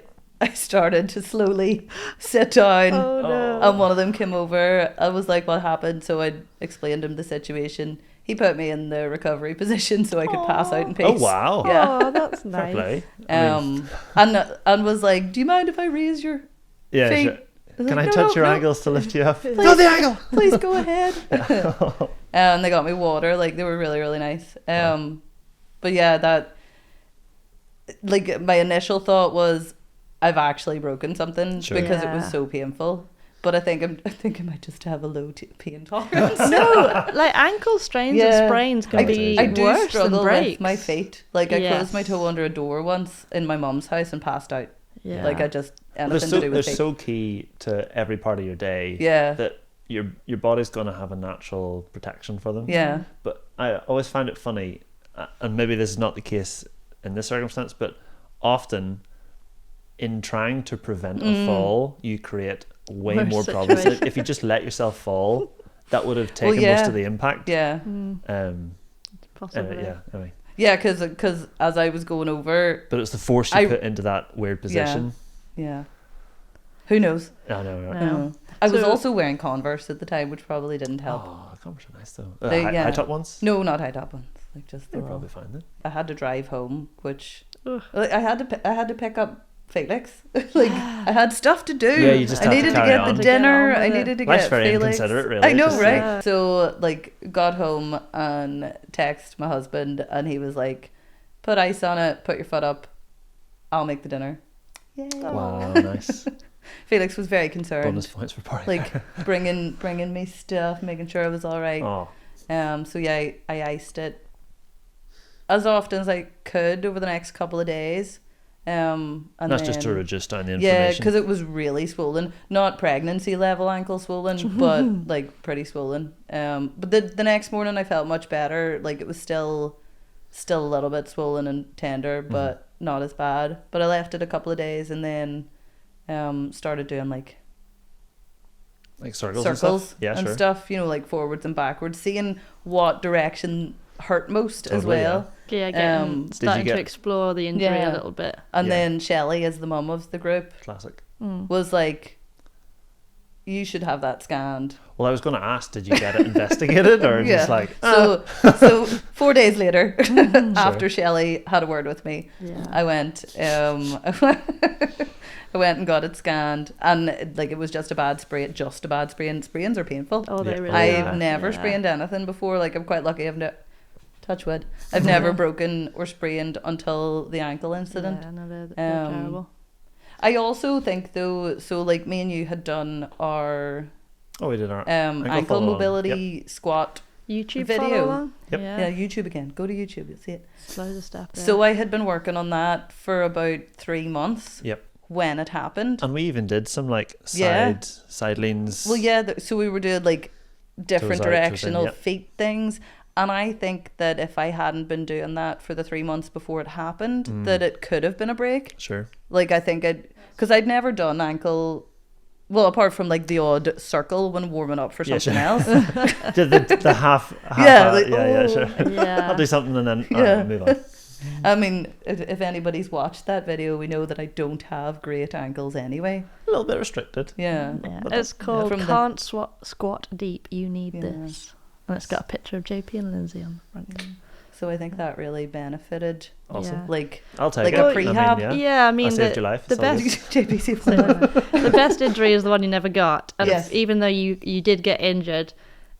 S3: started to slowly sit down.
S2: Oh no.
S3: And one of them came over. I was like, what happened? So I explained to him the situation. He put me in the recovery position so I could pass out in peace.
S1: Oh, wow.
S3: Yeah.
S2: Oh, that's
S1: Fair
S2: nice.
S1: play. I mean,
S3: And was like, do you mind if I raise your
S1: yeah,
S3: feet?
S1: sure.
S3: was
S1: Can
S3: like,
S1: I
S3: "No,
S1: touch your
S3: no,
S1: ankles to lift you up?
S3: Please.
S1: Go the ankle!
S3: Please go ahead. And they got me water. Like, they were really, really nice. But yeah, that, like, my initial thought was, I've actually broken something
S1: Sure.
S3: because it was
S2: Yeah.
S3: so painful. But I think I might just have a low pain tolerance.
S2: No, like ankle strains and
S3: Yeah.
S2: sprains can be
S3: I do
S2: worse than
S3: struggle
S2: breaks.
S3: with my feet. Like, I
S2: Yes.
S3: closed my toe under a door once in my mum's house and passed out.
S2: Yeah.
S3: Like, I just,
S1: They're
S3: anything
S1: so,
S3: to do
S1: they're
S3: with feet.
S1: so key to every part of your day
S3: Yeah.
S1: that your body's going to have a natural protection for them.
S3: Yeah.
S1: But I always find it funny, and maybe this is not the case in this circumstance, but often in trying to prevent a fall, you create way
S2: Worse
S1: more problems.
S2: situation.
S1: If you just let yourself fall, that would have taken
S3: yeah.
S1: most of the impact.
S3: Yeah.
S2: Possibly.
S1: Yeah, anyway.
S3: Yeah, because as I was going over,
S1: But it's the force you
S3: I-
S1: put into that weird position.
S3: yeah. Who knows?
S1: I know, right?
S2: No.
S3: I was
S2: So-
S3: also wearing Converse at the time, which probably didn't help.
S1: Oh, Converse are nice though.
S3: They-
S1: high,
S3: yeah.
S1: high top ones?
S3: No, not high top ones. Like just the
S1: They're
S3: raw.
S1: probably fine then.
S3: I had to drive home, which
S2: Ugh.
S3: like, I had to pick up Felix. Like I had stuff to do.
S1: Yeah, you just
S3: I
S1: have to
S3: needed to
S1: carry
S3: get
S1: on.
S3: the
S2: To get
S3: dinner.
S2: on with
S3: I
S2: it.
S3: needed to
S1: Life's
S3: get
S1: very
S3: Felix.
S1: inconsiderate, really.
S3: I know,
S1: Just,
S3: right?
S2: yeah.
S3: So like got home and text my husband, and he was like, "Put ice on it. Put your foot up. I'll make the dinner." Yay.
S1: Wow, nice.
S3: Felix was very concerned.
S1: Bonus points for party.
S3: Like bringing me stuff, making sure I was all right.
S1: Oh,
S3: So yeah, I iced it as often as I could over the next couple of days. And
S1: that's just to
S3: then-
S1: reduce down the
S3: yeah,
S1: inflammation.
S3: because it was really swollen. Not pregnancy level ankle swollen, but like pretty swollen. But the next morning I felt much better. Like it was still a little bit swollen and tender, but not as bad. But I left it a couple of days and then started doing like
S1: circles
S3: circles
S1: and
S3: and
S1: sure.
S3: stuff, you know, like forwards and backwards, seeing what direction hurt most as
S1: Totally,
S3: well.
S2: Yeah, getting,
S3: Um,
S2: starting
S1: get-
S2: to explore the injury
S3: Yeah.
S2: a little bit.
S3: And
S1: Yeah.
S3: then Shelley, as the mum of the group,
S1: Classic.
S3: was like, "You should have that scanned."
S1: Well, I was going to ask, did you get it investigated or just like,
S3: So 4 days later, after Shelley had a word with me,
S2: Yeah.
S3: I went I went and got it scanned, and it was just a bad sprain. Sprains are painful.
S2: Oh, they
S1: Yeah.
S2: really
S3: I've
S2: are.
S3: never
S2: Yeah.
S3: sprained anything before. Like, I'm quite lucky. Touch wood. I've never broken or sprained until the ankle incident.
S2: Yeah, no, they're terrible.
S3: I also think though, so like me and you had done our
S1: oh, we did our
S3: ankle
S1: follow-along.
S3: mobility squat.
S2: YouTube
S3: Video.
S2: follow along?
S1: Yep.
S3: Yeah, YouTube again. Go to YouTube, you'll see it.
S2: Loads of stuff there.
S3: So I had been working on that for about 3 months
S1: Yep.
S3: when it happened.
S1: And we even did some like
S3: Yeah.
S1: side leans.
S3: Well, yeah, so we were doing like different
S1: Toes out, toes in,
S3: directional
S1: yep.
S3: feet things. And I think that if I hadn't been doing that for the 3 months before it happened, that it could have been a break.
S1: Sure.
S3: Like, I think because I'd never done ankle, well, apart from like the odd circle when warming up for
S1: Yeah,
S3: something
S1: sure.
S3: else.
S1: the half
S3: Yeah, like,
S1: yeah,
S3: oh.
S1: sure.
S2: Yeah.
S1: I'll do something and then
S3: Yeah.
S1: move on.
S3: I mean, if anybody's watched that video, we know that I don't have great ankles anyway.
S1: A little bit restricted.
S3: Yeah.
S2: Yeah.
S1: But
S2: It's called
S3: from the-
S2: Can't Squat Deep, You Need
S3: Yeah.
S2: This. And it's got a picture of JP and Lindsay on the front.
S3: So I think that really benefited.
S1: Awesome.
S2: Yeah.
S3: Like,
S1: I'll take
S3: Like
S1: it.
S3: a
S1: I mean,
S3: prehab?
S2: Yeah, I mean,
S1: I saved your life.
S2: the
S1: It's all
S2: best
S1: good.
S3: JPC.
S2: the best injury is the one you never got. And
S3: Yes.
S2: even though you did get injured,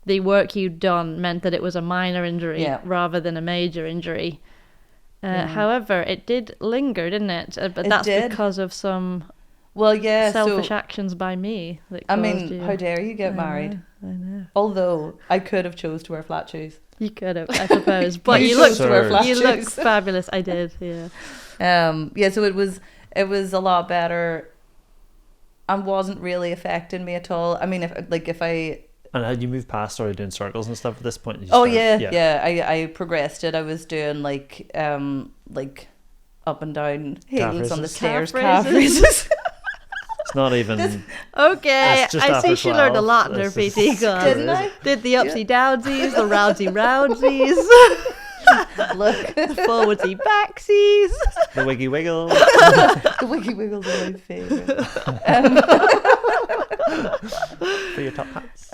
S2: the work you'd done meant that it was a minor injury
S3: Yeah.
S2: rather than a major injury.
S3: Yeah.
S2: However, it did linger, didn't it? But
S3: It
S2: that's
S3: did.
S2: because of some
S3: Well, yeah.
S2: selfish
S3: So,
S2: actions by me. That
S3: I
S2: caused
S3: mean,
S2: you.
S3: how dare you get married?
S2: I know.
S3: Although I could have chose to wear flat shoes.
S2: You could have, I suppose. But
S3: You
S2: you
S3: chose to wear
S2: looked,
S3: flat
S2: you looked
S3: shoes.
S2: fabulous. I did, yeah.
S3: Yeah. So it was a lot better, and wasn't really affecting me at all. I mean, if I.
S1: And had you moved past already doing circles and stuff at this point? Did you
S3: Oh
S1: start-
S3: yeah. I progressed it. I was doing like up and down
S1: Calf
S3: heels on the
S1: raises.
S3: stairs,
S2: Calf
S3: calf
S2: raises.
S3: raises.
S1: It's not even.
S2: Okay,
S1: That's just
S2: I see
S1: after
S2: she learned a
S1: 12.
S2: lot in her
S1: That's just
S2: PT class.
S3: Didn't I?
S2: Did the upsy downsies, the roundsy roundsies,
S3: Look,
S2: the forwardsy backsies.
S1: The wiggy wiggle.
S3: the wiggy wiggles are my favourite.
S1: For your top hats.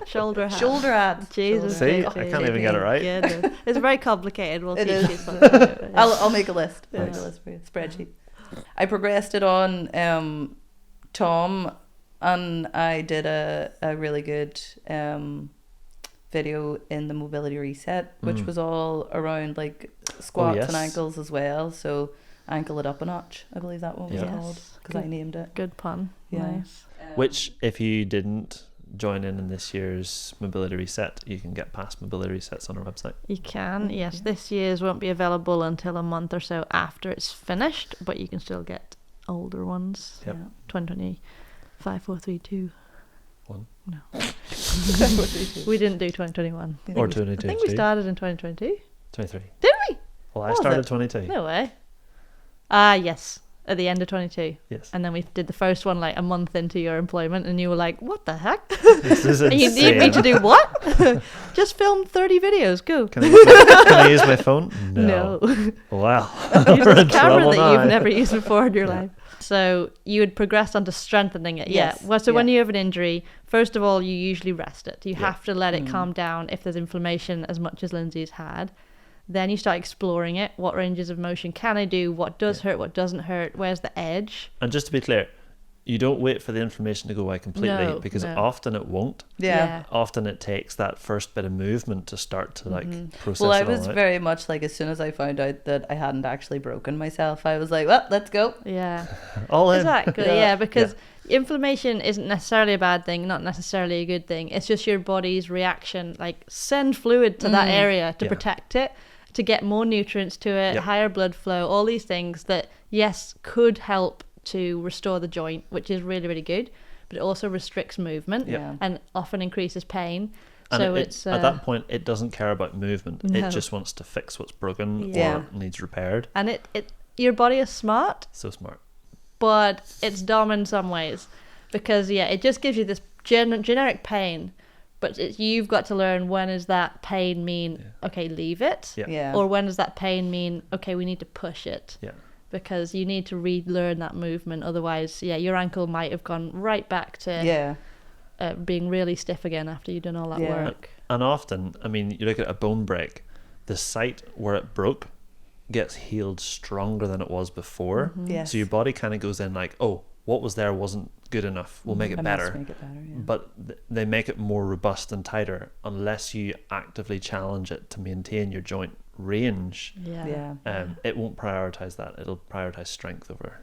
S2: Shoulder hat.
S3: Shoulder ad.
S2: Jesus.
S1: See,
S2: okay,
S1: I can't even get it right.
S2: goodness. It's very complicated. We'll
S3: It
S2: teach
S3: is.
S2: you something.
S3: I'll make a list. I'll make
S1: Nice.
S3: a list for you. Spreadsheet. I progressed it on Tom, and I did a really good video in the mobility reset, which was all around like squats
S1: yes.
S3: and ankles as well. So ankle it up a notch, I believe that one was
S1: Yeah.
S3: called, because I named it.
S2: Good pun.
S3: Yeah.
S2: Nice.
S1: Which, if you didn't join in this year's mobility reset, you can get past mobility resets on our website.
S2: You can, yes.
S3: Yeah.
S2: This year's won't be available until a month or so after it's finished, but you can still get older ones.
S1: Yep.
S3: Yeah.
S2: 2020, 5, 4, 3, 2.
S1: 1.
S2: No. We didn't do 2021.
S1: Or
S2: I
S1: 22.
S2: think we started in 2022.
S1: 23.
S2: Did we?
S1: Well, I
S3: Was
S1: started
S3: it?
S1: 22.
S2: No way. Yes. At the end of 22.
S1: Yes.
S2: And then we did the first one like a month into your employment, and you were like, what the heck?
S1: This is
S2: And you
S1: insane.
S2: need me to do what? Just film 30 videos. Go.
S1: Can I use my phone?
S2: No.
S1: Wow.
S2: Use
S1: We're
S2: a
S1: in
S2: camera
S1: trouble
S2: that
S1: now.
S2: you've never used before in your life. So you would progress onto strengthening it.
S3: Yes.
S2: Yeah. Well, so when
S3: Yeah.
S2: you have an injury, first of all, you usually rest it. You
S1: Yeah.
S2: have to let it calm down if there's inflammation, as much as Lindsay's had. Then you start exploring it. What ranges of motion can I do? What does hurt? What doesn't hurt? Where's the edge?
S1: And just to be clear, you don't wait for the inflammation to go away completely,
S2: No,
S1: because
S2: no.
S1: often it won't.
S3: Yeah.
S1: Often it takes that first bit of movement to start to process
S3: Well, I
S1: it all
S3: was
S1: out.
S3: very much like, as soon as I found out that I hadn't actually broken myself, I was like, well, let's go.
S2: Yeah.
S1: all in.
S2: Exactly,
S3: Yeah.
S2: yeah, because inflammation isn't necessarily a bad thing, not necessarily a good thing. It's just your body's reaction, like send fluid to that area to
S1: Yeah.
S2: protect it, to get more nutrients to it,
S1: Yep.
S2: higher blood flow, all these things that, yes, could help to restore the joint, which is really, really good, but it also restricts movement
S3: Yeah.
S2: and often increases pain.
S1: And
S2: So
S1: it's at that point, it doesn't care about movement.
S2: No.
S1: It just wants to fix what's broken
S3: Yeah.
S1: or needs repaired.
S2: and it your body is smart,
S1: So smart.
S2: but it's dumb in some ways, because it just gives you this generic pain, but you've got to learn, when does that pain mean okay, leave it,
S1: Yeah.
S3: Yeah.
S2: or when does that pain mean okay, we need to push it,
S1: Yeah.
S2: because you need to relearn that movement. Otherwise, your ankle might have gone right back to
S3: Yeah.
S2: being really stiff again after you've done all that
S3: Yeah.
S2: work.
S1: And often, I mean, you look at a bone break, the site where it broke gets healed stronger than it was before.
S3: Yes.
S1: So your body kind of goes in like, oh, what was there wasn't good enough. We'll make it
S3: I must
S1: better.
S3: make it better, yeah.
S1: But they make it more robust and tighter unless you actively challenge it to maintain your joint range.
S3: Yeah.
S1: It won't prioritize that. It'll prioritize strength over.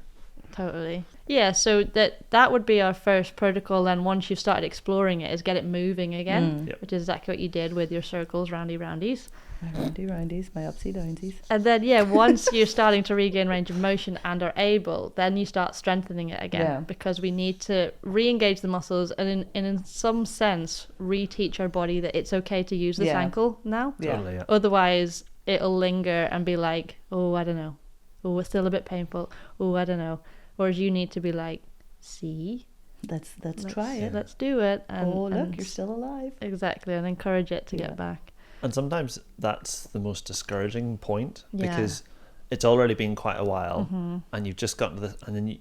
S2: Totally. Yeah, so that would be our first protocol then, once you've started exploring it, is get it moving again,
S1: Yep.
S2: which is exactly what you did with your circles, roundies.
S3: My roundies, my upsy downsies.
S2: And then, once you're starting to regain range of motion and are able, then you start strengthening it again,
S3: Yeah.
S2: because we need to re-engage the muscles and in some sense reteach our body that it's okay to use this
S3: Yeah.
S2: ankle now.
S3: Yeah.
S1: Totally, yeah.
S2: Otherwise, it'll linger and be like, oh, I don't know. Oh, it's still a bit painful. Oh, I don't know. Whereas you need to be like, see,
S3: Let's try it.
S2: let's do it. And,
S3: Oh, look,
S2: and
S3: you're still alive.
S2: exactly, and encourage it to
S3: Yeah.
S2: get back.
S1: And sometimes that's the most discouraging point,
S2: Yeah.
S1: because it's already been quite a while
S2: Mm-hmm.
S1: and you've just gotten to this, and then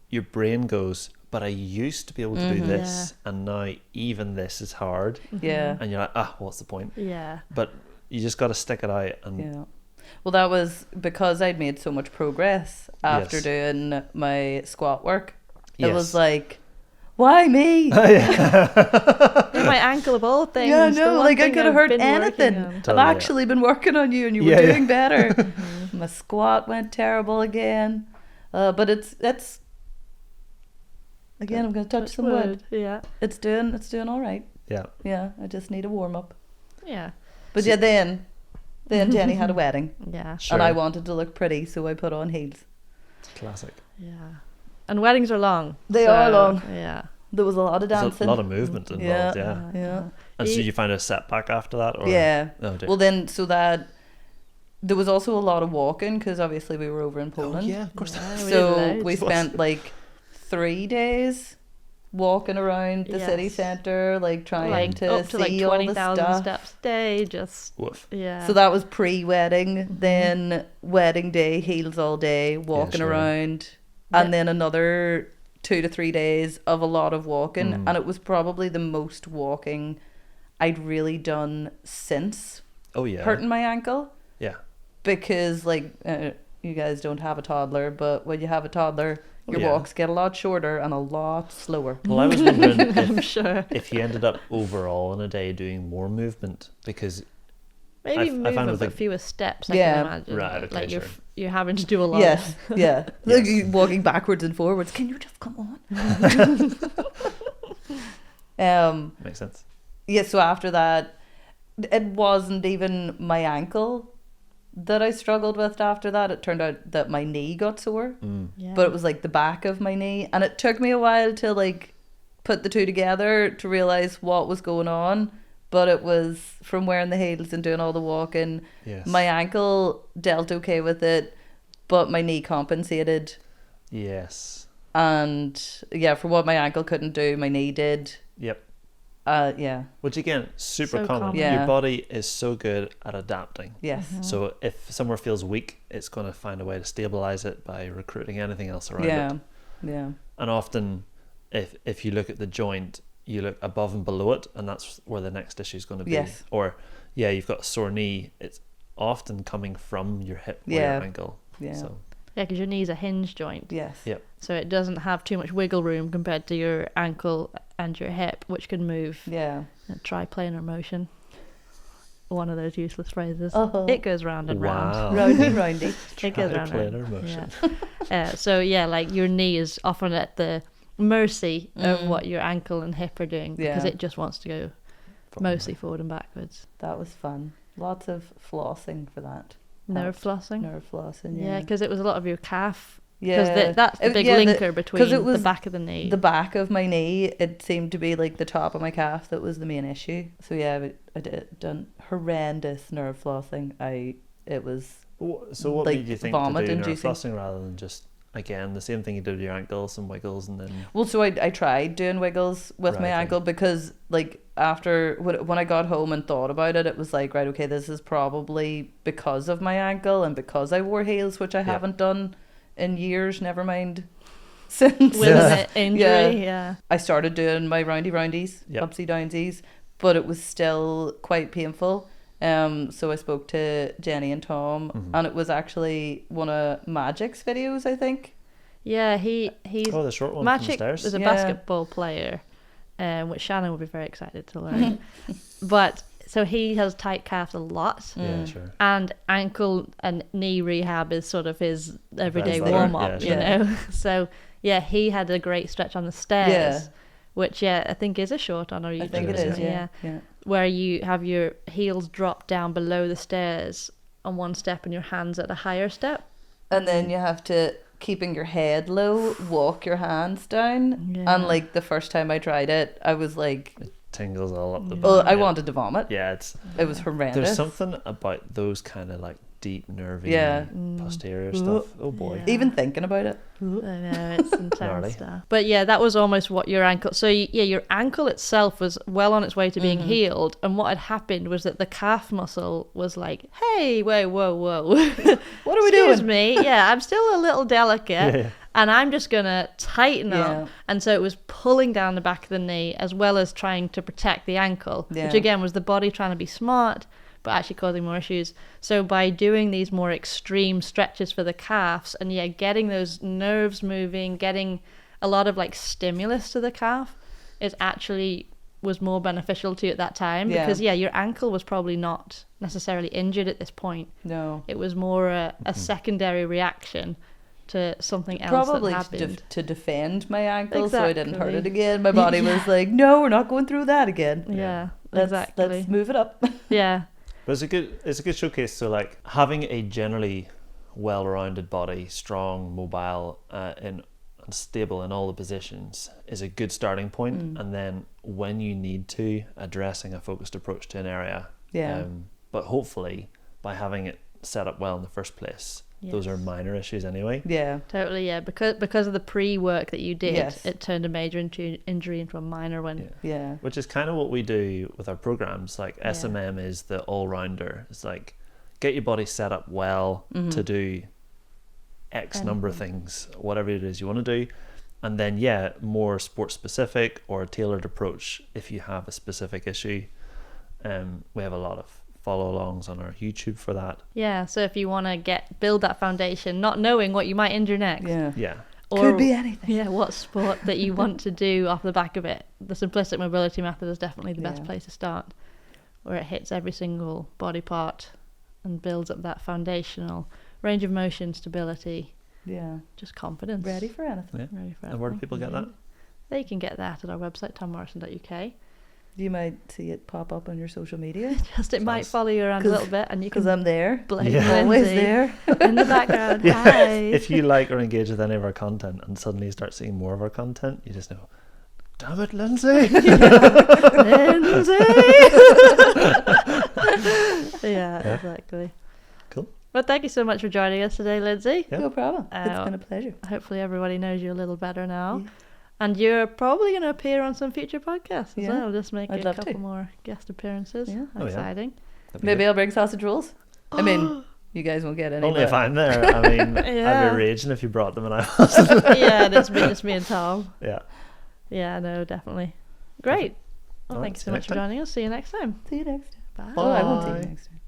S1: your brain goes, but I used to be able to do this, and now even this is hard.
S3: Yeah.
S1: And you're like, what's the point?
S2: Yeah.
S1: But you just got to stick it out. And
S3: Yeah. Well, that was because I'd made so much progress after
S1: Yes.
S3: doing my squat work. It
S1: Yes.
S3: was like, why me?
S2: Yeah, my ankle of all things.
S3: Yeah,
S2: the
S3: no,
S2: one
S3: like I
S2: thing
S3: could have
S2: I've
S3: hurt
S2: been working
S3: anything.
S2: on.
S3: I've
S1: Totally, yeah.
S3: actually been working on you, and you were
S1: Yeah, yeah.
S3: doing better. My squat went terrible again, but it's again. I'm going to touch some wood.
S2: Yeah.
S3: It's doing all right.
S1: yeah.
S3: Yeah, I just need a warm up.
S2: Yeah.
S3: But yeah, then Jenny had a wedding,
S2: Yeah.
S1: Sure.
S3: and I wanted to look pretty, so I put on heels.
S1: Classic.
S2: Yeah. And weddings are long.
S3: They
S2: so,
S3: are long.
S2: Yeah.
S3: There was a lot of
S1: There's
S3: dancing.
S1: a lot of movement involved, yeah.
S3: Yeah.
S1: And so you find a setback after that? Or?
S3: Yeah.
S1: Oh, dear.
S3: Well, then, so that there was also a lot of walking because obviously we were over in
S1: Oh,
S3: Poland.
S1: yeah, of course.
S2: Yeah, we did
S3: So
S2: loads.
S3: we spent like 3 days walking around the city
S2: Yes.
S3: centre, like trying
S2: Like
S3: to
S2: up to like
S3: see all the
S2: 20,000
S3: stuff.
S2: steps a day. Just
S1: Woof.
S2: yeah.
S3: So that was pre-wedding. Then wedding day, heels all day, walking
S1: sure.
S3: around,
S2: Yeah.
S3: and then another 2 to 3 days of a lot of walking.
S1: Mm.
S3: And it was probably the most walking I'd really done since
S1: Oh, yeah.
S3: hurting my ankle.
S1: Yeah.
S3: Because like you guys don't have a toddler, but when you have a toddler, your
S1: Yeah.
S3: walks get a lot shorter and a lot slower.
S1: Well, I was wondering
S2: I'm
S1: if,
S2: sure.
S1: if you ended up overall in a day doing more movement, because
S2: Maybe
S1: I found
S2: movement,
S1: with
S2: but
S1: the-
S2: fewer steps. I
S3: Yeah.
S2: can imagine.
S1: Right, okay,
S2: like
S1: sure.
S2: you're having to do a lot.
S3: Yes, yeah. Like
S1: Yes.
S3: you walking backwards and forwards. Can you just come on?
S1: makes sense.
S3: Yeah, so after that, it wasn't even my ankle that I struggled with after that. It turned out that my knee got sore,
S2: Yeah.
S3: but it was like the back of my knee. And it took me a while to like put the two together to realize what was going on. But it was from wearing the heels and doing all the walking.
S1: Yes.
S3: My ankle dealt okay with it, but my knee compensated.
S1: Yes.
S3: And yeah, for what my ankle couldn't do, my knee did.
S1: Yep.
S3: Yeah,
S1: Which again, super
S2: So
S1: common.
S2: common.
S3: Yeah.
S1: Your body is so good at adapting.
S3: yes.
S1: So if somewhere feels weak, it's going to find a way to stabilize it by recruiting anything else around
S3: Yeah,
S1: it.
S3: yeah.
S1: And often, if you look at the joint, you look above and below it, and that's where the next issue is going to be.
S3: Yes.
S1: Or, yeah, you've got a sore knee. It's often coming from your hip or
S3: Yeah.
S1: your ankle.
S3: Yeah.
S1: So
S2: Yeah, because your knee's a hinge joint.
S3: Yes.
S1: Yep.
S2: So it doesn't have too much wiggle room compared to your ankle and your hip, which can move.
S3: Yeah.
S2: Triplanar motion. One of those useless phrases.
S3: Uh-huh.
S2: It goes round and round.
S1: wow.
S3: Roundy, roundy.
S2: It goes round and
S1: Triplanar
S2: round.
S1: motion.
S2: Yeah. So yeah, like your knee is often at the mercy of what your ankle and hip are doing because
S3: Yeah.
S2: it just wants to go mostly forward and backwards.
S3: That was fun. Lots of flossing for that.
S2: Nerve flossing.
S3: Nerve flossing.
S2: Yeah,
S3: Yeah.
S2: because it was a lot of your calf. Because
S3: Yeah.
S2: that's the big
S3: Yeah,
S2: linker between
S3: it was
S2: the back of the knee.
S3: the back of my knee. It seemed to be like the top of my calf that was the main issue. So yeah, I did done horrendous nerve flossing. It was
S1: So what
S3: like
S1: made you think
S3: vomit
S1: to do nerve
S3: inducing.
S1: flossing rather than just, again, the same thing you did with your ankles and wiggles and then...
S3: well. So I tried doing wiggles with my
S1: Right, okay.
S3: ankle because like after when I got home and thought about it, it was like, right, okay, this is probably because of my ankle and because I wore heels, which I haven't done in years. Never mind since
S2: with an injury, yeah.
S3: I started doing my roundies,
S1: Yep.
S3: upsy downsies, but it was still quite painful. So I spoke to Jenny and Tom, and it was actually one of Magic's videos, I think.
S2: Yeah, he's
S1: Oh, the short one from the
S2: Magic
S1: stairs?
S2: was a
S3: Yeah.
S2: basketball player, which Shannon would be very excited to learn. But so he has tight calves a lot,
S1: Yeah, sure.
S2: and ankle and knee rehab is sort of his everyday
S1: Bread and
S2: warm
S1: butter,
S2: up,
S3: yeah,
S2: you know. So yeah, he had a great stretch on the stairs,
S3: Yeah.
S2: which I think is a short on our YouTube.
S3: I think it
S1: is,
S3: is, yeah.
S2: where you have your heels drop down below the stairs on one step and your hands at a higher step.
S3: And then you have to, keeping your head low, walk your hands down.
S2: Yeah.
S3: And like the first time I tried it, I was like,
S1: Tingles all up the
S3: oh,
S1: back.
S3: I
S1: Yeah.
S3: wanted to vomit.
S1: Yeah, it's...
S3: It was horrendous.
S1: There's something about those kind of like deep nervy
S3: Yeah.
S1: posterior stuff. Oh boy.
S2: Yeah.
S3: Even thinking about it.
S2: I know, it's
S1: Gnarly.
S2: intense stuff. But yeah, that was almost what your ankle... So yeah, your ankle itself was well on its way to being healed. And what had happened was that the calf muscle was like, hey, whoa.
S3: What are we
S2: Excuse
S3: doing?
S2: me. Yeah, I'm still a little delicate.
S1: Yeah.
S2: And I'm just going to tighten
S3: Yeah.
S2: up. And so it was pulling down the back of the knee as well as trying to protect the ankle,
S3: Yeah.
S2: which again was the body trying to be smart, but actually causing more issues. So by doing these more extreme stretches for the calves and getting those nerves moving, getting a lot of like stimulus to the calf, it actually was more beneficial to you at that time
S3: Yeah.
S2: because your ankle was probably not necessarily injured at this point.
S3: No.
S2: It was more a secondary reaction to something else
S3: Probably
S2: that
S3: to,
S2: happened.
S3: to defend my ankle so I didn't hurt it
S2: Exactly.
S3: again. My body was like, no, we're not going through that again.
S2: Yeah,
S3: Let's
S2: exactly.
S3: move it up.
S2: Yeah,
S1: But it's a good showcase. So like having a generally well-rounded body, strong, mobile, and stable in all the positions is a good starting point. And then when you need to, addressing a focused approach to an area.
S3: Yeah.
S1: But hopefully by having it set up well in the first place, those are
S2: Yes.
S1: minor issues anyway.
S3: Yeah.
S2: Totally, yeah. Because of the pre-work that you did,
S3: Yes.
S2: it turned a major injury into a minor one.
S1: Yeah.
S3: Yeah.
S1: Which is kind of what we do with our programs. Like
S2: Yeah.
S1: SMM is the all-rounder. It's like get your body set up well to do X number of things, whatever it is you want to do. And then, more sports specific or a tailored approach if you have a specific issue. We have a lot of follow-alongs on our YouTube for that.
S2: Yeah, so if you want to build that foundation, not knowing what you might injure next.
S3: Yeah.
S2: Or,
S3: Could be anything.
S2: Yeah, what sport that you want to do off the back of it. The simplistic mobility method is definitely the best
S3: Yeah.
S2: place to start, where it hits every single body part and builds up that foundational range of motion, stability,
S3: Yeah.
S2: just confidence.
S3: Ready for anything.
S1: Yeah.
S2: Ready for
S1: And where do
S2: anything,
S1: people get that?
S2: indeed. They can get that at our website, tommorrison.uk.
S3: You might see it pop up on your social media
S2: Just it might
S1: Nice.
S2: follow you around a little bit, and you
S3: because
S2: can
S3: I'm there.
S2: blame
S1: Yeah.
S3: Always
S2: Lindsay
S3: there.
S2: in the background.
S1: Yeah.
S2: Hi.
S1: If you like or engage with any of our content and suddenly you start seeing more of our content, you just know, damn it, Lindsay.
S2: Lindsay. Yeah, exactly.
S1: Cool.
S2: Well, thank you so much for joining us today, Lindsay.
S1: Yeah.
S3: No problem. It's
S2: Uh,
S3: been a pleasure.
S2: Hopefully everybody knows you a little better now.
S3: Yeah.
S2: And you're probably going to appear on some future podcasts as
S3: Yeah,
S2: well. Just make
S3: I'd
S2: a
S3: love
S2: couple
S3: to.
S2: more guest appearances.
S3: Yeah.
S1: Oh, yeah.
S2: Exciting.
S1: That'd be
S3: Maybe
S1: good.
S3: I'll bring sausage rolls. I mean, you guys won't get any.
S1: Only if
S3: but-
S1: I'm there. I mean,
S2: Yeah.
S1: I'd be raging if you brought them and I wasn't.
S2: Yeah, and it's me and Tom.
S1: Yeah.
S2: Yeah, no, definitely. Great. Well,
S1: All
S2: thank
S1: right,
S2: you
S1: see
S2: so
S1: you
S2: much
S1: next
S2: for
S1: time.
S2: joining us. See you next time.
S3: See you next time.
S2: Bye.
S3: Oh, I won't see
S1: Bye.
S3: you next time.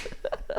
S3: Bye.